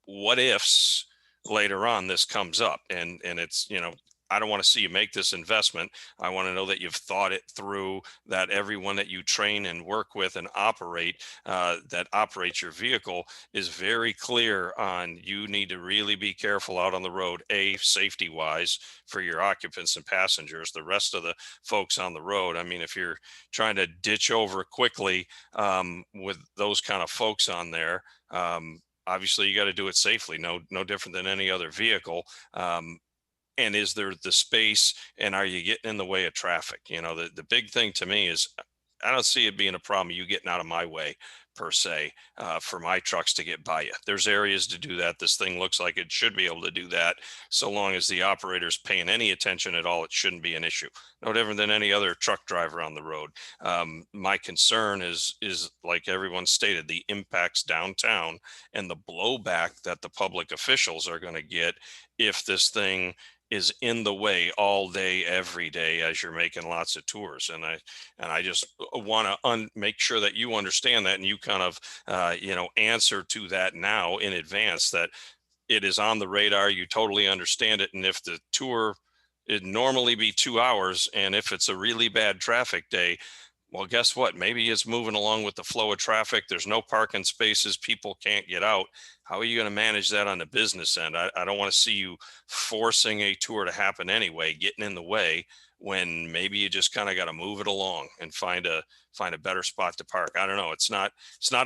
what ifs later on this comes up and it's, you know, I don't want to see you make this investment. I want to know that you've thought it through, that everyone that you train and work with and operate, that operates your vehicle is very clear on, you need to really be careful out on the road, safety wise for your occupants and passengers, the rest of the folks on the road. I mean, if you're trying to ditch over quickly with those kind of folks on there, obviously you got to do it safely, no different than any other vehicle. And is there the space, and are you getting in the way of traffic? You know, the big thing to me is, I don't see it being a problem, you getting out of my way per se, for my trucks to get by you. There's areas to do that. This thing looks like it should be able to do that. So long as the operator's paying any attention at all, it shouldn't be an issue. No different than any other truck driver on the road. My concern is like everyone stated, the impacts downtown and the blowback that the public officials are going to get if this thing is in the way all day, every day, as you're making lots of tours. And I just want to make sure that you understand that, and you kind of, answer to that now in advance, that it is on the radar. You totally understand it. And if the tour, it'd normally be 2 hours, and if it's a really bad traffic day, well, guess what? Maybe it's moving along with the flow of traffic. There's no parking spaces. People can't get out. How are you going to manage that on the business end? I don't want to see you forcing a tour to happen anyway, getting in the way, when maybe you just kind of got to move it along and find a better spot to park. I don't know. It's not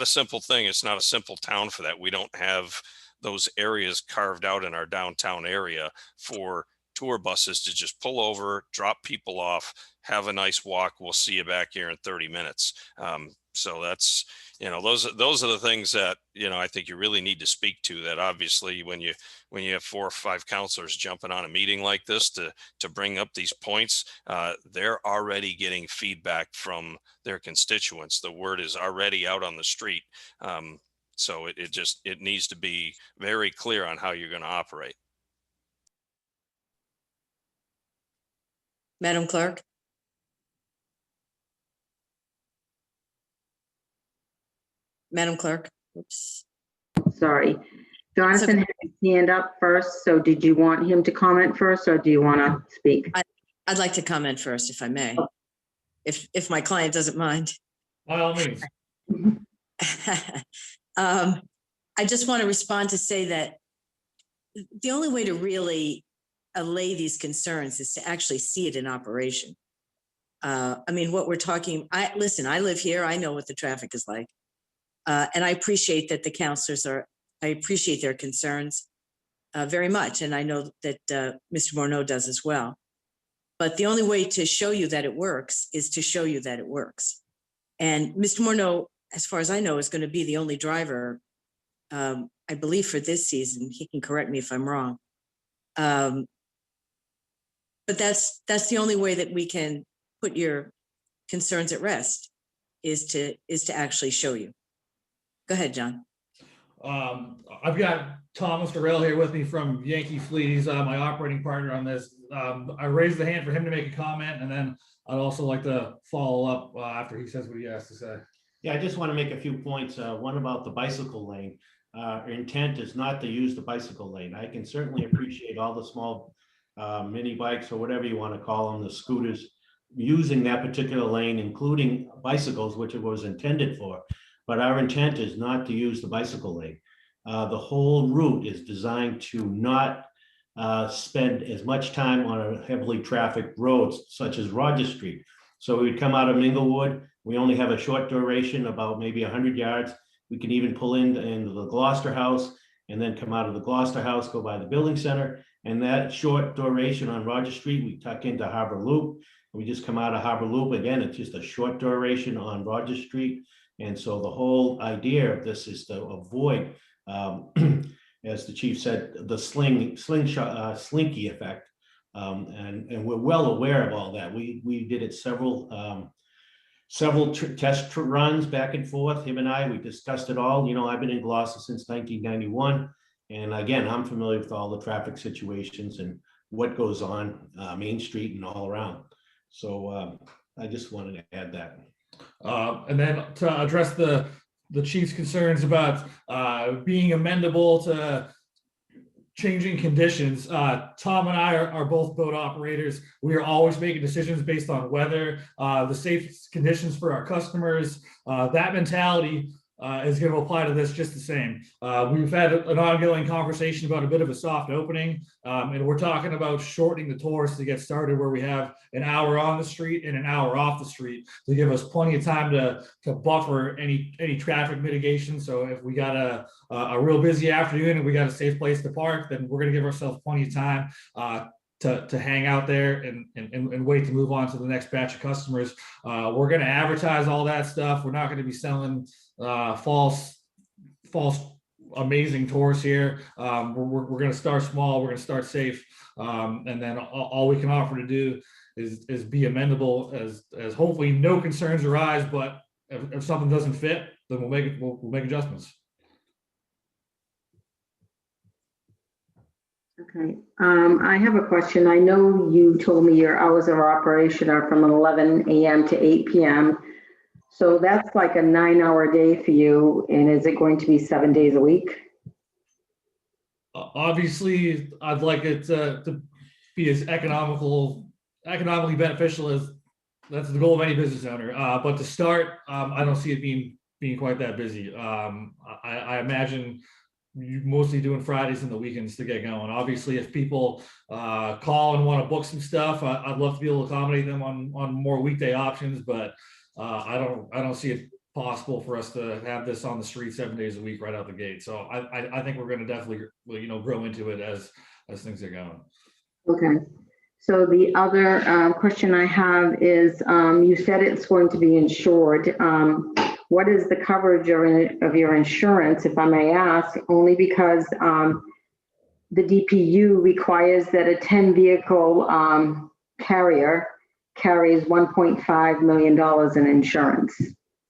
a simple thing. It's not a simple town for that. We don't have those areas carved out in our downtown area for tour buses to just pull over, drop people off, have a nice walk. We'll see you back here in 30 minutes. So that's, those are the things that, I think you really need to speak to. That obviously when you have 4 or 5 counselors jumping on a meeting like this to bring up these points, they're already getting feedback from their constituents. The word is already out on the street. So it needs to be very clear on how you're going to operate. Madam Clerk? Madam Clerk? Oops. Sorry. Jonathan had his hand up first, so did you want him to comment first, or do you want to speak? I'd like to comment first, if I may, if my client doesn't mind. By all means. I just want to respond to say that the only way to really allay these concerns is to actually see it in operation. What we're talking, I live here, I know what the traffic is like. And I appreciate that the counselors I appreciate their concerns very much. And I know that Mr. Morneau does as well. But the only way to show you that it works is to show you that it works. And Mr. Morneau, as far as I know, is going to be the only driver, I believe, for this season. He can correct me if I'm wrong. But that's the only way that we can put your concerns at rest, is to actually show you. Go ahead, John. I've got Thomas Durrell here with me from Yankee Fleet. He's my operating partner on this. I raised the hand for him to make a comment, and then I'd also like to follow up after he says what he has to say. Yeah, I just want to make a few points. One about the bicycle lane. Our intent is not to use the bicycle lane. I can certainly appreciate all the small mini bikes, or whatever you want to call them, the scooters, using that particular lane, including bicycles, which it was intended for. But our intent is not to use the bicycle lane. The whole route is designed to not spend as much time on a heavily trafficked roads such as Rogers Street. So we'd come out of Minglewood. We only have a short duration, about maybe 100 yards. We can even pull into the Gloucester House, and then come out of the Gloucester House, go by the building center. And that short duration on Rogers Street, we tuck into Harbor Loop. We just come out of Harbor Loop. Again, it's just a short duration on Rogers Street. And so the whole idea of this is to avoid, as the chief said, the slinky effect. And we're well aware of all that. We did it several test runs back and forth. Him and I, we discussed it all. I've been in Gloucester since 1991. And again, I'm familiar with all the traffic situations and what goes on Main Street and all around. So I just wanted to add that. And then to address the chief's concerns about being amendable to changing conditions. Tom and I are both boat operators. We are always making decisions based on weather, the safe conditions for our customers. That mentality is going to apply to this just the same. We've had an ongoing conversation about a bit of a soft opening, and we're talking about shortening the tours to get started where we have an hour on the street and an hour off the street to give us plenty of time to buffer any traffic mitigation. So if we got a real busy afternoon and we got a safe place to park, then we're going to give ourselves plenty of time to hang out there and wait to move on to the next batch of customers. We're going to advertise all that stuff. We're not going to be selling false amazing tours here. We're going to start small. We're going to start safe, and then all we can offer to do is be amendable as hopefully no concerns arise. But if something doesn't fit, then we'll make adjustments. Okay, I have a question. I know you told me your hours of operation are from 11 a.m. to 8 p.m. So that's like a 9-hour day for you. And is it going to be 7 days a week? Obviously, I'd like it to be as economically beneficial as that's the goal of any business owner. But to start, I don't see it being quite that busy. I imagine you mostly doing Fridays and the weekends to get going. Obviously, if people call and want to book some stuff, I'd love to be able to accommodate them on more weekday options. But I don't see it possible for us to have this on the street 7 days a week right out the gate. So I think we're going to definitely grow into it as things are going. Okay. So the other question I have is, you said it's going to be insured. What is the coverage of your insurance, if I may ask? Only because the DPU requires that a 10 vehicle carrier carries $1.5 million in insurance.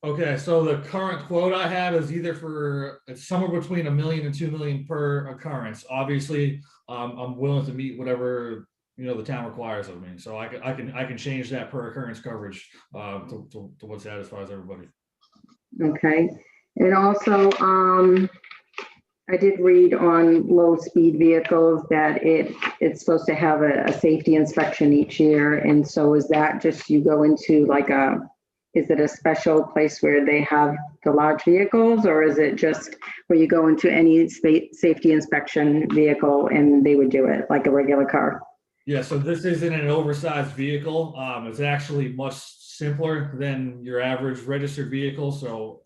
Okay, so the current quote I have is it's somewhere between $1 million and $2 million per occurrence. Obviously, I'm willing to meet whatever the town requires of me. So I can change that per occurrence coverage to what satisfies everybody. Okay, and also I did read on low speed vehicles that it's supposed to have a safety inspection each year. And so is that just you go into is it a special place where they have the large vehicles, or is it just where you go into any safety inspection vehicle and they would do it like a regular car? Yeah, so this isn't an oversized vehicle. It's actually much simpler than your average registered vehicle. So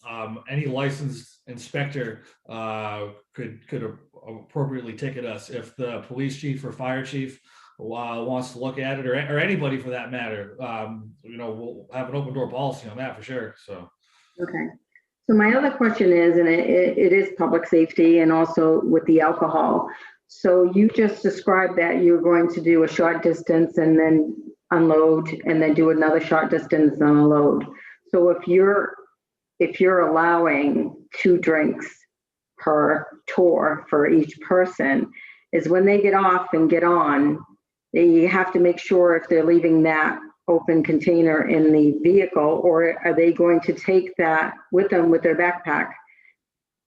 any licensed inspector could appropriately ticket us if the police chief or fire chief wants to look at it, or anybody for that matter. We'll have an open door policy on that for sure. So okay. So my other question is, and it is public safety and also with the alcohol. So you just described that you're going to do a short distance and then unload and then do another short distance and unload. So if you're allowing 2 drinks per tour for each person, is when they get off and get on, they have to make sure if they're leaving that open container in the vehicle, or are they going to take that with them with their backpack?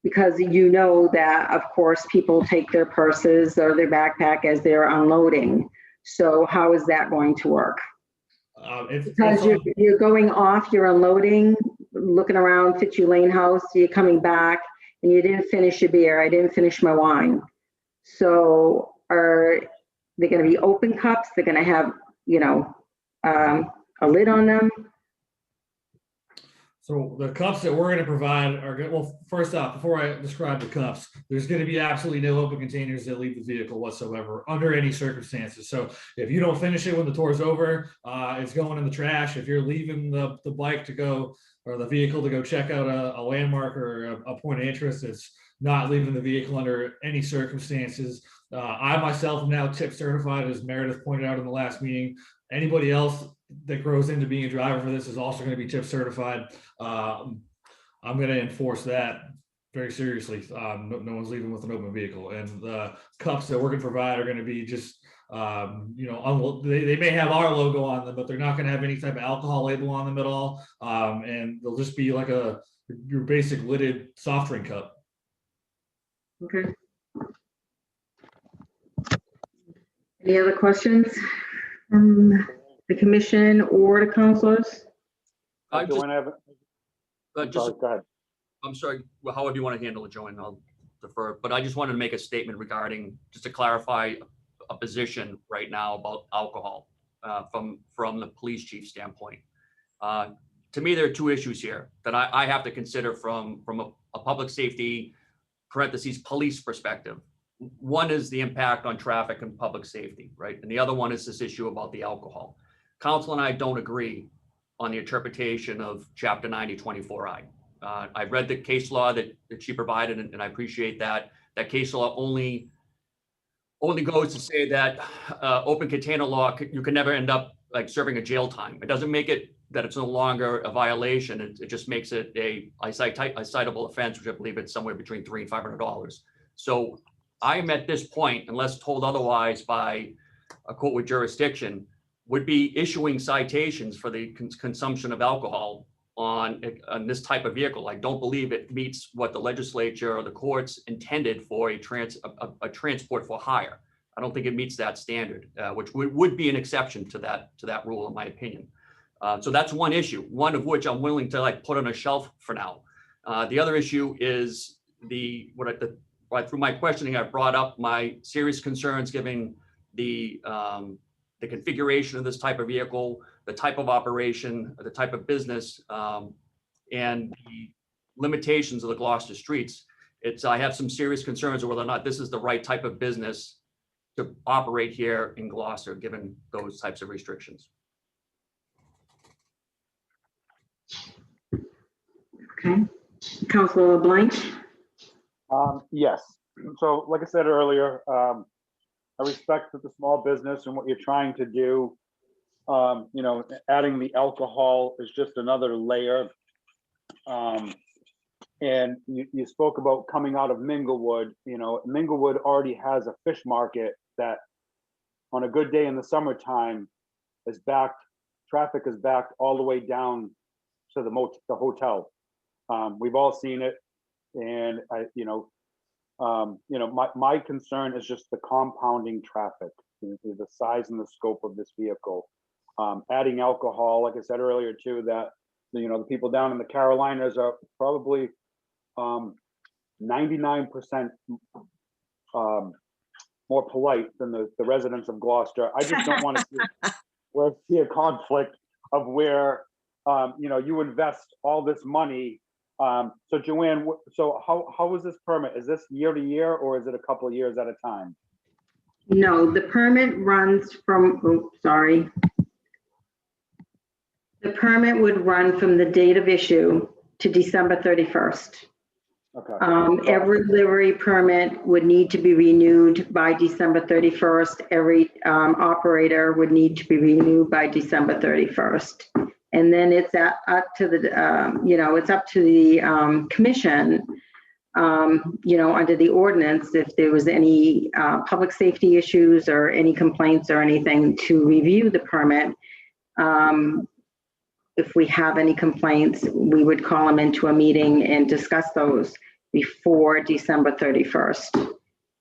Because that, of course, people take their purses or their backpack as they're unloading. So how is that going to work? Because you're going off, you're unloading, looking around Fitzhugh Lane House, you're coming back, and you didn't finish your beer. I didn't finish my wine. So are they going to be open cups? They're going to have, a lid on them? So the cups that we're going to provide are good. Well, first off, before I describe the cups, there's going to be absolutely no open containers that leave the vehicle whatsoever under any circumstances. So if you don't finish it when the tour's over, it's going in the trash. If you're leaving the bike to go, or the vehicle to go check out a landmark or a point of interest, it's not leaving the vehicle under any circumstances. I myself am now tip certified, as Meredith pointed out in the last meeting. Anybody else that grows into being a driver for this is also going to be tip certified. I'm going to enforce that very seriously. No one's leaving with an open vehicle, and the cups that we're going to provide are going to be just, they may have our logo on them, but they're not going to have any type of alcohol label on them at all. And they'll just be like your basic lidded soft drink cup. Okay. Any other questions from the commission or the counselors? I just, Joanne, I have, I'm just, sorry, go ahead. I'm sorry, well, however you want to handle it, Joanne, I'll defer, but I just wanted to make a statement regarding, just to clarify a position right now about alcohol, from the police chief standpoint. To me, there are two issues here that I have to consider from a public safety, parentheses, police perspective. One is the impact on traffic and public safety, right? And the other one is this issue about the alcohol. Council and I don't agree on the interpretation of chapter 9024I. I've read the case law that she provided, and I appreciate that. That case law only goes to say that open container law, you can never end up like serving a jail time. It doesn't make it that it's no longer a violation. It just makes it a citable offense, which I believe it's somewhere between $300 and $500. So I'm at this point, unless told otherwise by a court with jurisdiction, would be issuing citations for the consumption of alcohol on this type of vehicle. I don't believe it meets what the legislature or the courts intended for a transport for hire. I don't think it meets that standard, which would be an exception to that rule, in my opinion. So that's one issue, one of which I'm willing to like put on a shelf for now. The other issue is through my questioning, I brought up my serious concerns given the configuration of this type of vehicle, the type of operation, the type of business, and the limitations of the Gloucester streets. I have some serious concerns of whether or not this is the right type of business to operate here in Gloucester, given those types of restrictions. Okay, Councilor LeBlanc? Yes. So like I said earlier, I respect that the small business and what you're trying to do. You know, adding the alcohol is just another layer. And you spoke about coming out of Minglewood. You know, Minglewood already has a fish market that on a good day in the summertime is backed, traffic is backed all the way down to the hotel. We've all seen it. And my concern is just the compounding traffic, the size and the scope of this vehicle. Adding alcohol, like I said earlier too, that, the people down in the Carolinas are probably 99% more polite than the residents of Gloucester. I just don't want to see a conflict of where, you invest all this money. So Joanne, so how is this permit? Is this year to year, or is it a couple of years at a time? No, the permit runs from, the permit would run from the date of issue to December 31st. Okay. Every livery permit would need to be renewed by December 31st. Every operator would need to be renewed by December 31st. And then it's up to the commission, under the ordinance, if there was any public safety issues or any complaints or anything, to review the permit. If we have any complaints, we would call them into a meeting and discuss those before December 31st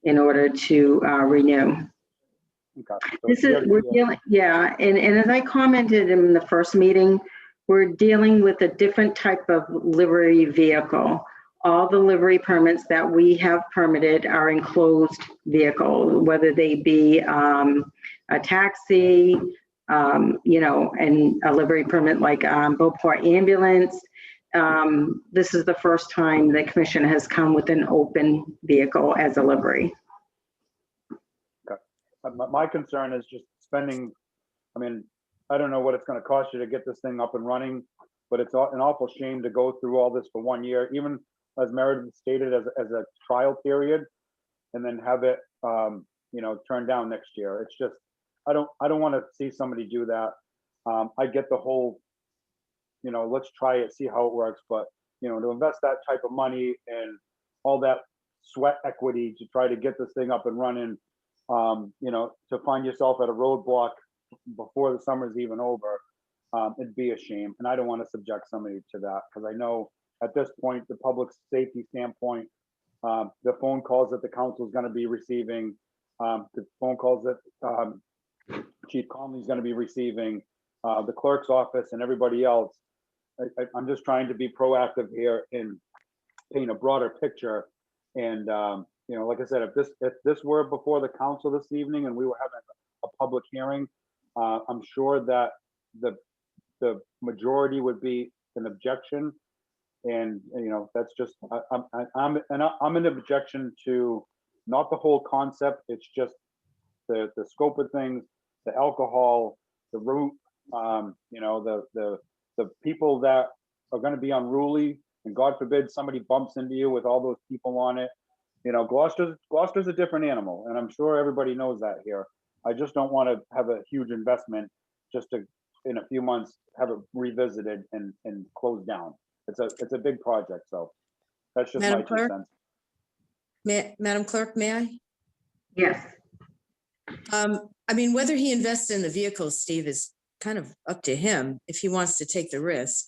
in order to renew. Okay. We're dealing, and as I commented in the first meeting, we're dealing with a different type of livery vehicle. All the livery permits that we have permitted are enclosed vehicles, whether they be a taxi, and a livery permit like Beauport Ambulance. This is the first time the commission has come with an open vehicle as a livery. My concern is just spending, I don't know what it's going to cost you to get this thing up and running, but it's an awful shame to go through all this for 1 year, even as Meredith stated, as a trial period, and then have it, turned down next year. It's just, I don't want to see somebody do that. I get the whole, let's try it, see how it works, but, to invest that type of money and all that sweat equity to try to get this thing up and running, to find yourself at a roadblock before the summer's even over, it'd be a shame. And I don't want to subject somebody to that, because I know at this point, the public safety standpoint, the phone calls that the council is going to be receiving, the phone calls that Chief Conley's going to be receiving, the clerk's office and everybody else. I'm just trying to be proactive here and paint a broader picture. And, you know, like I said, if this were before the council this evening and we were having a public hearing, I'm sure that the majority would be an objection. And, you know, that's just, I'm an objection to not the whole concept. It's just the scope of things, the alcohol, the route, you know, the people that are going to be unruly, and God forbid somebody bumps into you with all those people on it. You know, Gloucester's a different animal, and I'm sure everybody knows that here. I just don't want to have a huge investment just to, in a few months, have it revisited and closed down. It's a big project, so that's just Madam my 2 Clerk? cents. Madam Clerk, may I? Yes. I mean, whether he invests in the vehicle, Steve, is kind of up to him if he wants to take the risk.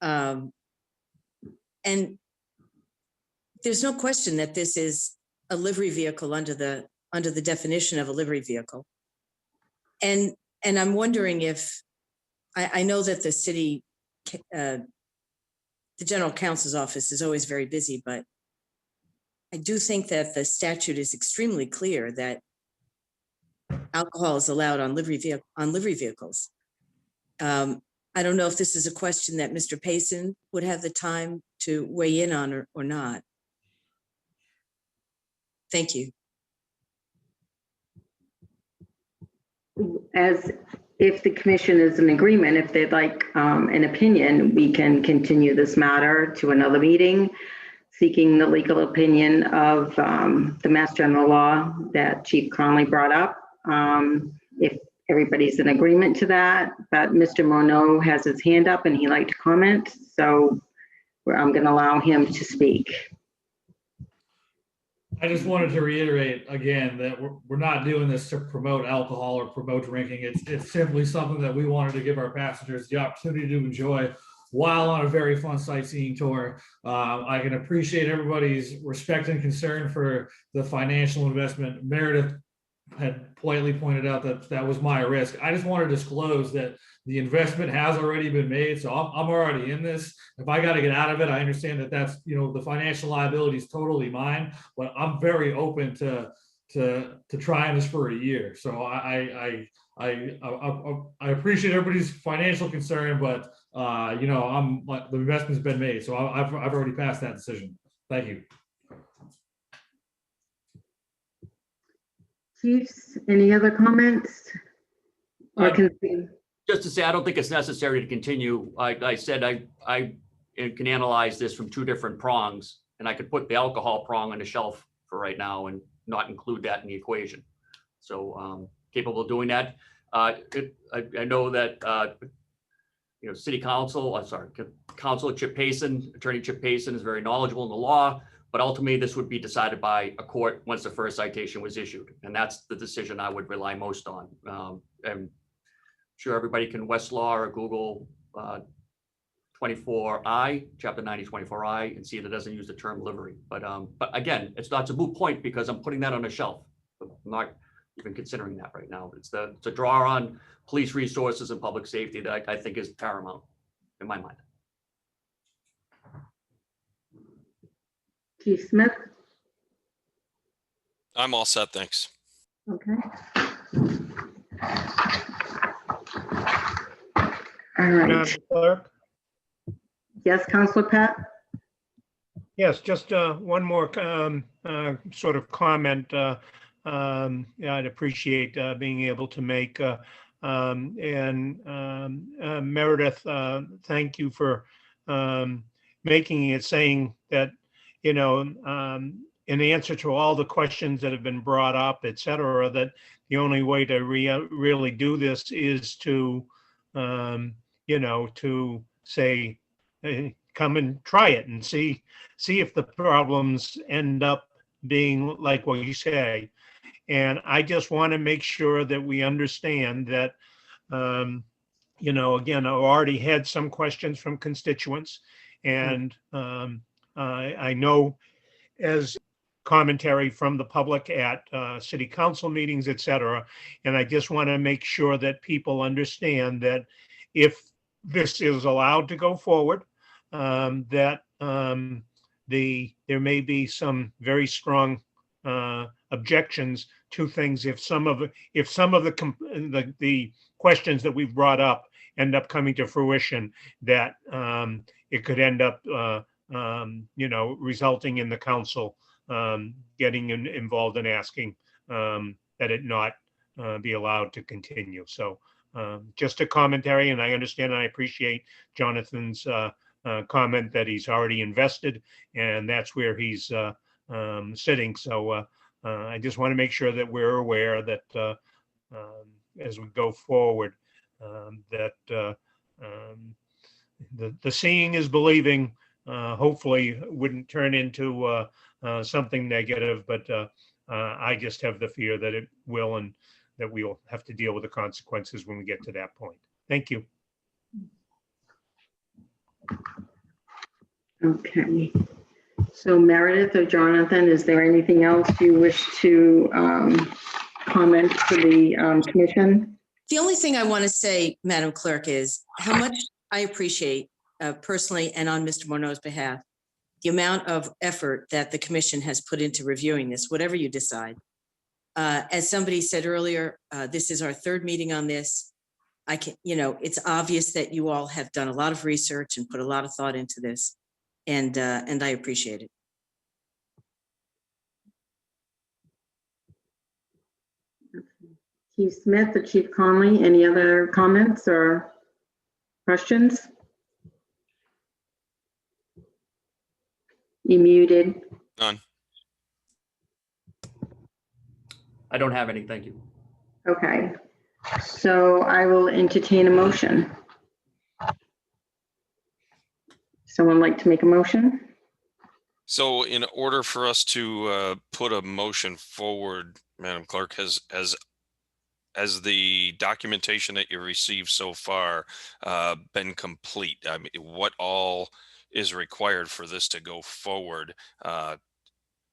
And there's no question that this is a livery vehicle under the definition of a livery vehicle. And I'm wondering if, I know that the city, the general counsel's office is always very busy, but I do think that the statute is extremely clear that alcohol is allowed on livery vehicles. I don't know if this is a question that Mr. Payson would have the time to weigh in on or not. Thank you. As if the commission is in agreement, if they'd like an opinion, we can continue this matter to another meeting, seeking the legal opinion of the Mass General Law that Chief Conley brought up. If everybody's in agreement to that, but Mr. Monod has his hand up and he'd like to comment, so I'm going to allow him to speak. I just wanted to reiterate again that we're not doing this to promote alcohol or promote drinking. It's simply something that we wanted to give our passengers the opportunity to enjoy while on a very fun sightseeing tour. I can appreciate everybody's respect and concern for the financial investment. Meredith had politely pointed out that that was my risk. I just want to disclose that the investment has already been made, so I'm already in this. If I got to get out of it, I understand that that's, you know, the financial liability is totally mine, but I'm very open to trying this for a year. So I appreciate everybody's financial concern, but you know, the investment's been made, so I've already passed that decision. Thank you. Chiefs, any other comments? Or Just to say, I don't think it's necessary to continue. I said I can analyze this from 2 different prongs, and I could put the alcohol prong on the shelf for right now and not include that in the equation. So capable of doing that. I know that you know, City Council, Councilor Chip Payson, Attorney Chip Payson is very knowledgeable in the law, but ultimately this would be decided by a court once the first citation was issued, and that's the decision I would rely most on. And sure, everybody can Westlaw or Google 24I, Chapter 90, 24I, and see that it doesn't use the term livery. But again, it's a moot point because I'm putting that on a shelf. I'm not even considering that right now. It's a draw on police resources and public safety that I think is paramount in my mind. Chief Smith? I'm all set, thanks. Okay. All right. Madam Clerk? Yes, Councilor Pat? Yes, just one more sort of comment yeah, I'd appreciate being able to make. Meredith, thank you for making it, saying that, you know, in answer to all the questions that have been brought up, et cetera, that the only way to really do this is to, you know, to say, hey, come and try it and see if the problems end up being like what you say. And I just want to make sure that we understand that, you know, again, I've already had some questions from constituents, and I know as commentary from the public at city council meetings, et cetera. And I just want to make sure that people understand that if this is allowed to go forward, that there may be some very strong objections to things if some of the questions that we've brought up end up coming to fruition, that it could end up resulting in the council getting involved and asking that it not be allowed to continue. So just a commentary, and I understand and I appreciate Jonathan's comment that he's already invested, and that's where he's sitting. So I just want to make sure that we're aware that as we go forward, that the seeing is believing. Hopefully wouldn't turn into something negative, but I just have the fear that it will, and that we'll have to deal with the consequences when we get to that point. Thank you. Okay. So Meredith or Jonathan, is there anything else you wish to comment for the commission? The only thing I want to say, Madam Clerk, is how much I appreciate personally and on Mr. Morneau's behalf, the amount of effort that the commission has put into reviewing this, whatever you decide. As somebody said earlier, this is our third meeting on this. It's obvious that you all have done a lot of research and put a lot of thought into this, and I appreciate it. Chief Smith or Chief Conley, any other comments or questions? You muted. None. I don't have any, thank you. Okay, so I will entertain a motion. Someone like to make a motion? So in order for us to put a motion forward, Madam Clerk, has the documentation that you received so far been complete? I mean, what all is required for this to go forward and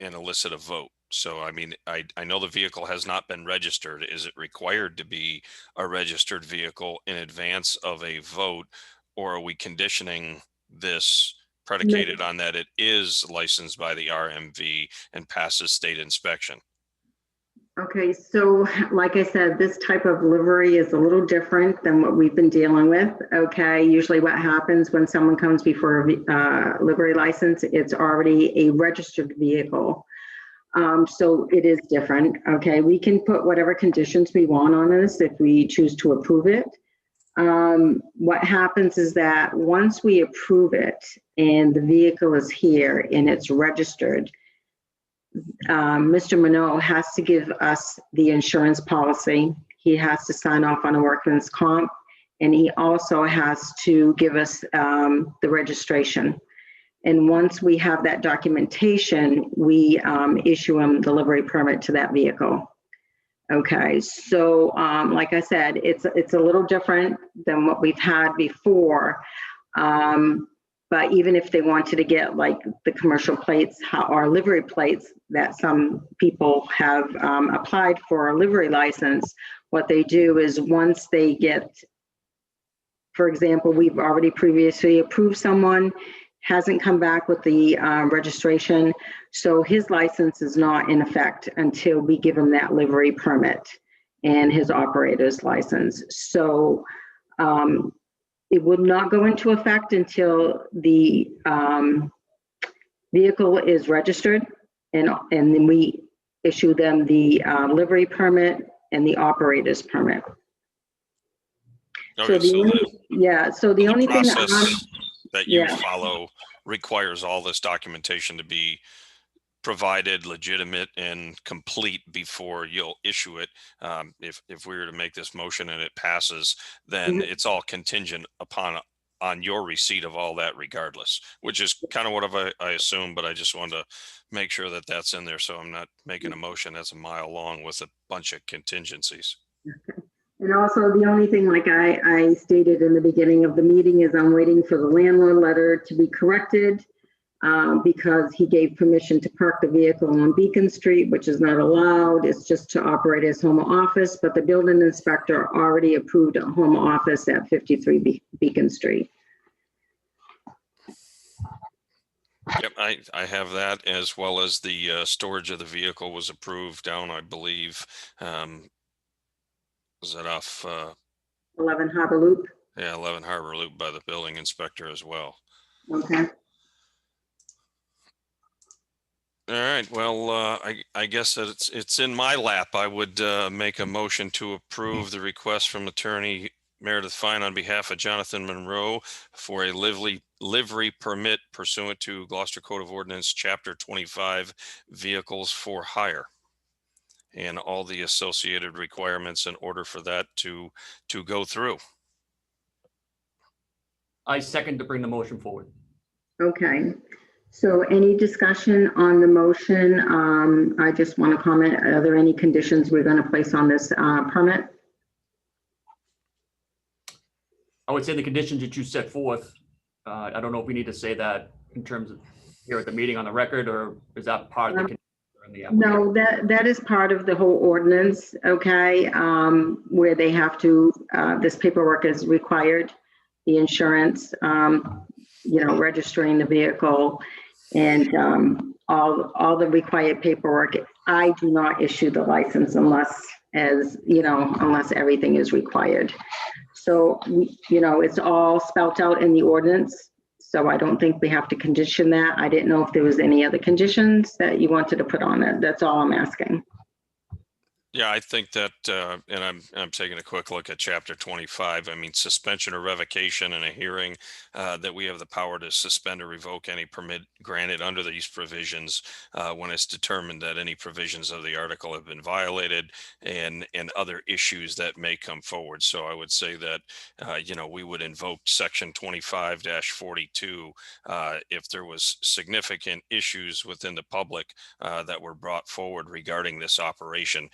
elicit a vote? So, I mean, I know the vehicle has not been registered. Is it required to be a registered vehicle in advance of a vote, or are we conditioning this predicated on that it is licensed by the RMV and passes state inspection? Okay, so like I said, this type of livery is a little different than what we've been dealing with. Okay, usually what happens when someone comes before a livery license, it's already a registered vehicle. So it is different. Okay, we can put whatever conditions we want on this if we choose to approve it. What happens is that once we approve it and the vehicle is here and it's registered, Mr. Morneau has to give us the insurance policy. He has to sign off on a workman's comp, and he also has to give us the registration. And once we have that documentation, we issue him the livery permit to that vehicle. Okay, so like I said, it's a little different than what we've had before. But even if they wanted to get like the commercial plates or livery plates that some people have applied for a livery license, what they do is once they get, for example, we've already previously approved someone, hasn't come back with the registration, so his license is not in effect until we give him that livery permit and his operator's license. So it would not go into effect until the vehicle is registered, and then we issue them the livery permit and the operator's permit. Okay, So the only thing that you follow requires all this documentation to be provided, legitimate, and complete before you'll issue it. If we were to make this motion and it passes, then it's all contingent on your receipt of all that regardless, which is kind of what I assume, but I just wanted to make sure that that's in there, so I'm not making a motion that's a mile long with a bunch of contingencies. And also the only thing, like I stated in the beginning of the meeting, is I'm waiting for the landlord letter to be corrected. because he gave permission to park the vehicle on Beacon Street, which is not allowed. It's just to operate as home office, but the building inspector already approved a home office at 53 Beacon Street. Yep, I have that, as well as the storage of the vehicle was approved down, I believe. Was that off, 11 Harbor Loop. yeah, 11 Harbor Loop by the building inspector as well. Okay. All right, well, I guess that it's in my lap. I would make a motion to approve the request from Attorney Meredith Fine on behalf of Jonathan Monroe for a livery permit pursuant to Gloucester Code of Ordinance, Chapter 25, Vehicles for Hire, and all the associated requirements in order for that to go through. I second to bring the motion forward. Okay. So any discussion on the motion? I just want to comment, are there any conditions we're going to place on this permit? I would say the conditions that you set forth, I don't know if we need to say that in terms of here at the meeting on the record, or is that part of the condition in the application? No, that is part of the whole ordinance, okay, where they have to, this paperwork is required, the insurance, registering the vehicle, and all the required paperwork. I do not issue the license unless everything is required. So, it's all spelt out in the ordinance. So I don't think we have to condition that. I didn't know if there was any other conditions that you wanted to put on it. That's all I'm asking. Yeah, I think that, and I'm taking a quick look at Chapter 25. I mean, suspension or revocation in a hearing, that we have the power to suspend or revoke any permit granted under these provisions when it's determined that any provisions of the article have been violated, and other issues that may come forward. So I would say that, we would invoke Section 25-42 if there was significant issues within the public that were brought forward regarding this operation.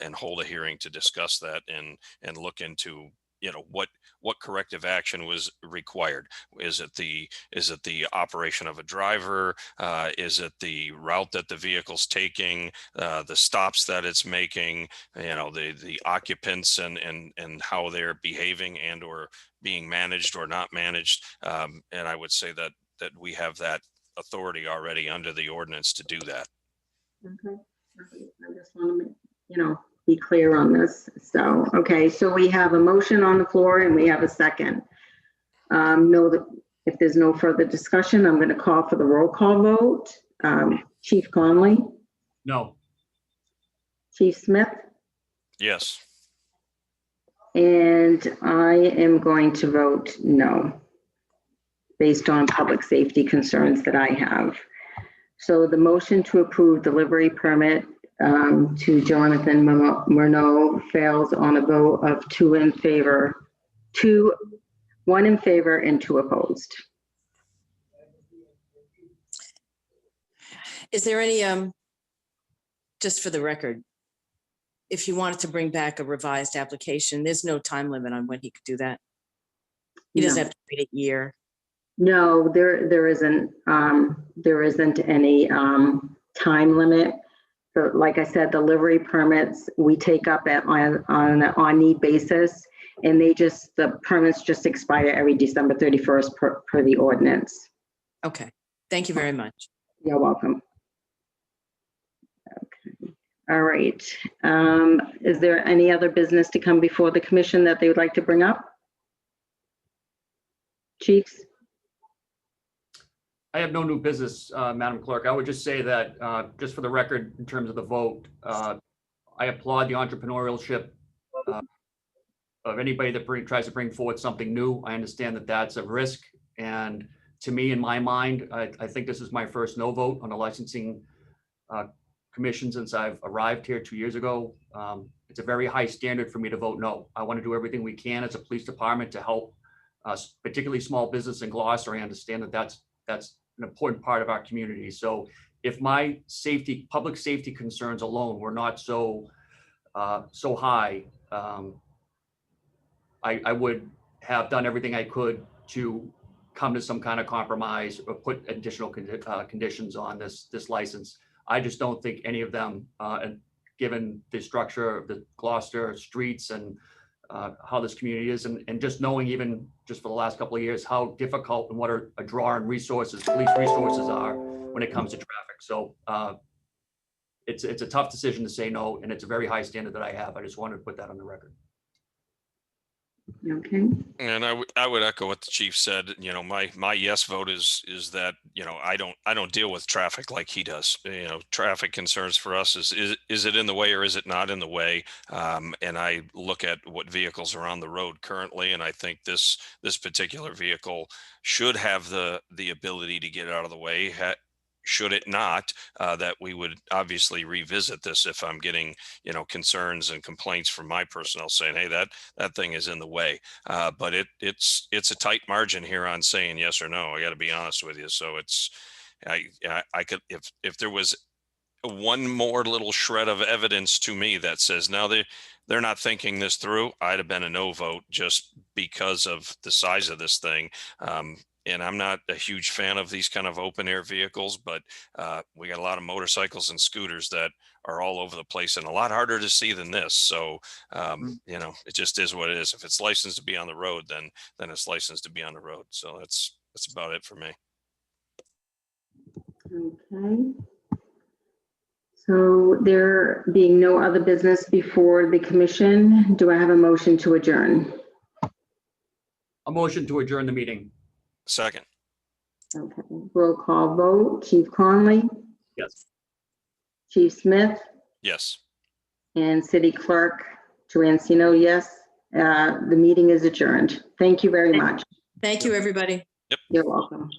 And hold a hearing to discuss that and look into, what corrective action was required. Is it the operation of a driver? Is it the route that the vehicle's taking? The stops that it's making? The occupants and how they're behaving and or being managed or not managed. And I would say that we have that authority already under the ordinance to do that. Okay. I just want to be clear on this. So, okay, so we have a motion on the floor and we have a second. If there's no further discussion, I'm going to call for the roll call vote. Chief Conley, No. Chief Smith, Yes. and I am going to vote no, based on public safety concerns that I have. So the motion to approve the livery permit to Jonathan Monroe fails on a vote of 2 in favor, 1 in favor and 2 opposed. Is there any, just for the record, if you wanted to bring back a revised application, there's no time limit on when he could do that? He doesn't have to wait a year. No, there isn't any time limit. So like I said, the livery permits we take up on an on-need basis, and the permits just expire every December 31st per the ordinance. Okay, thank you very much. You're welcome. Okay, all right. Is there any other business to come before the commission that they would like to bring up? Chiefs? I have no new business, Madam Clerk. I would just say that, just for the record, in terms of the vote, I applaud the entrepreneurship of anybody that tries to bring forward something new. I understand that that's a risk. And to me, in my mind, I think this is my first no vote on the licensing commission since I've arrived here 2 years ago. It's a very high standard for me to vote no. I want to do everything we can as a police department to help particularly small business in Gloucester. I understand that that's an important part of our community. So if my public safety concerns alone were not so high, I would have done everything I could to come to some kind of compromise or put additional conditions on this license. I just don't think any of them, given the structure of the Gloucester streets and how this community is, and just knowing even just for the last couple of years, how difficult and what a draw on resources, police resources are when it comes to traffic. So it's a tough decision to say no, and it's a very high standard that I have. I just wanted to put that on the record. Okay, And I would echo what the chief said. You know, my yes vote is that, you know, I don't deal with traffic like he does. You know, traffic concerns for us is it in the way or is it not in the way? And I look at what vehicles are on the road currently, and I think this particular vehicle should have the ability to get out of the way. Should it not, that we would obviously revisit this if I'm getting, you know, concerns and complaints from my personnel saying, hey, that thing is in the way. But it's a tight margin here on saying yes or no. I got to be honest with you. So I could, if there was one more little shred of evidence to me that says, no, they're not thinking this through, I'd have been a no vote just because of the size of this thing. And I'm not a huge fan of these kind of open air vehicles, but we got a lot of motorcycles and scooters that are all over the place and a lot harder to see than this. So, you know, it just is what it is. If it's licensed to be on the road, then it's licensed to be on the road. So that's about it for me. okay. So there being no other business before the commission, do I have a motion to adjourn? A motion to adjourn the meeting. Second. Okay, roll call vote. Chief Conley, Yes. Chief Smith, Yes. and City Clerk Tarancino, yes. The meeting is adjourned. Thank you very much. Thank you, everybody. You're welcome.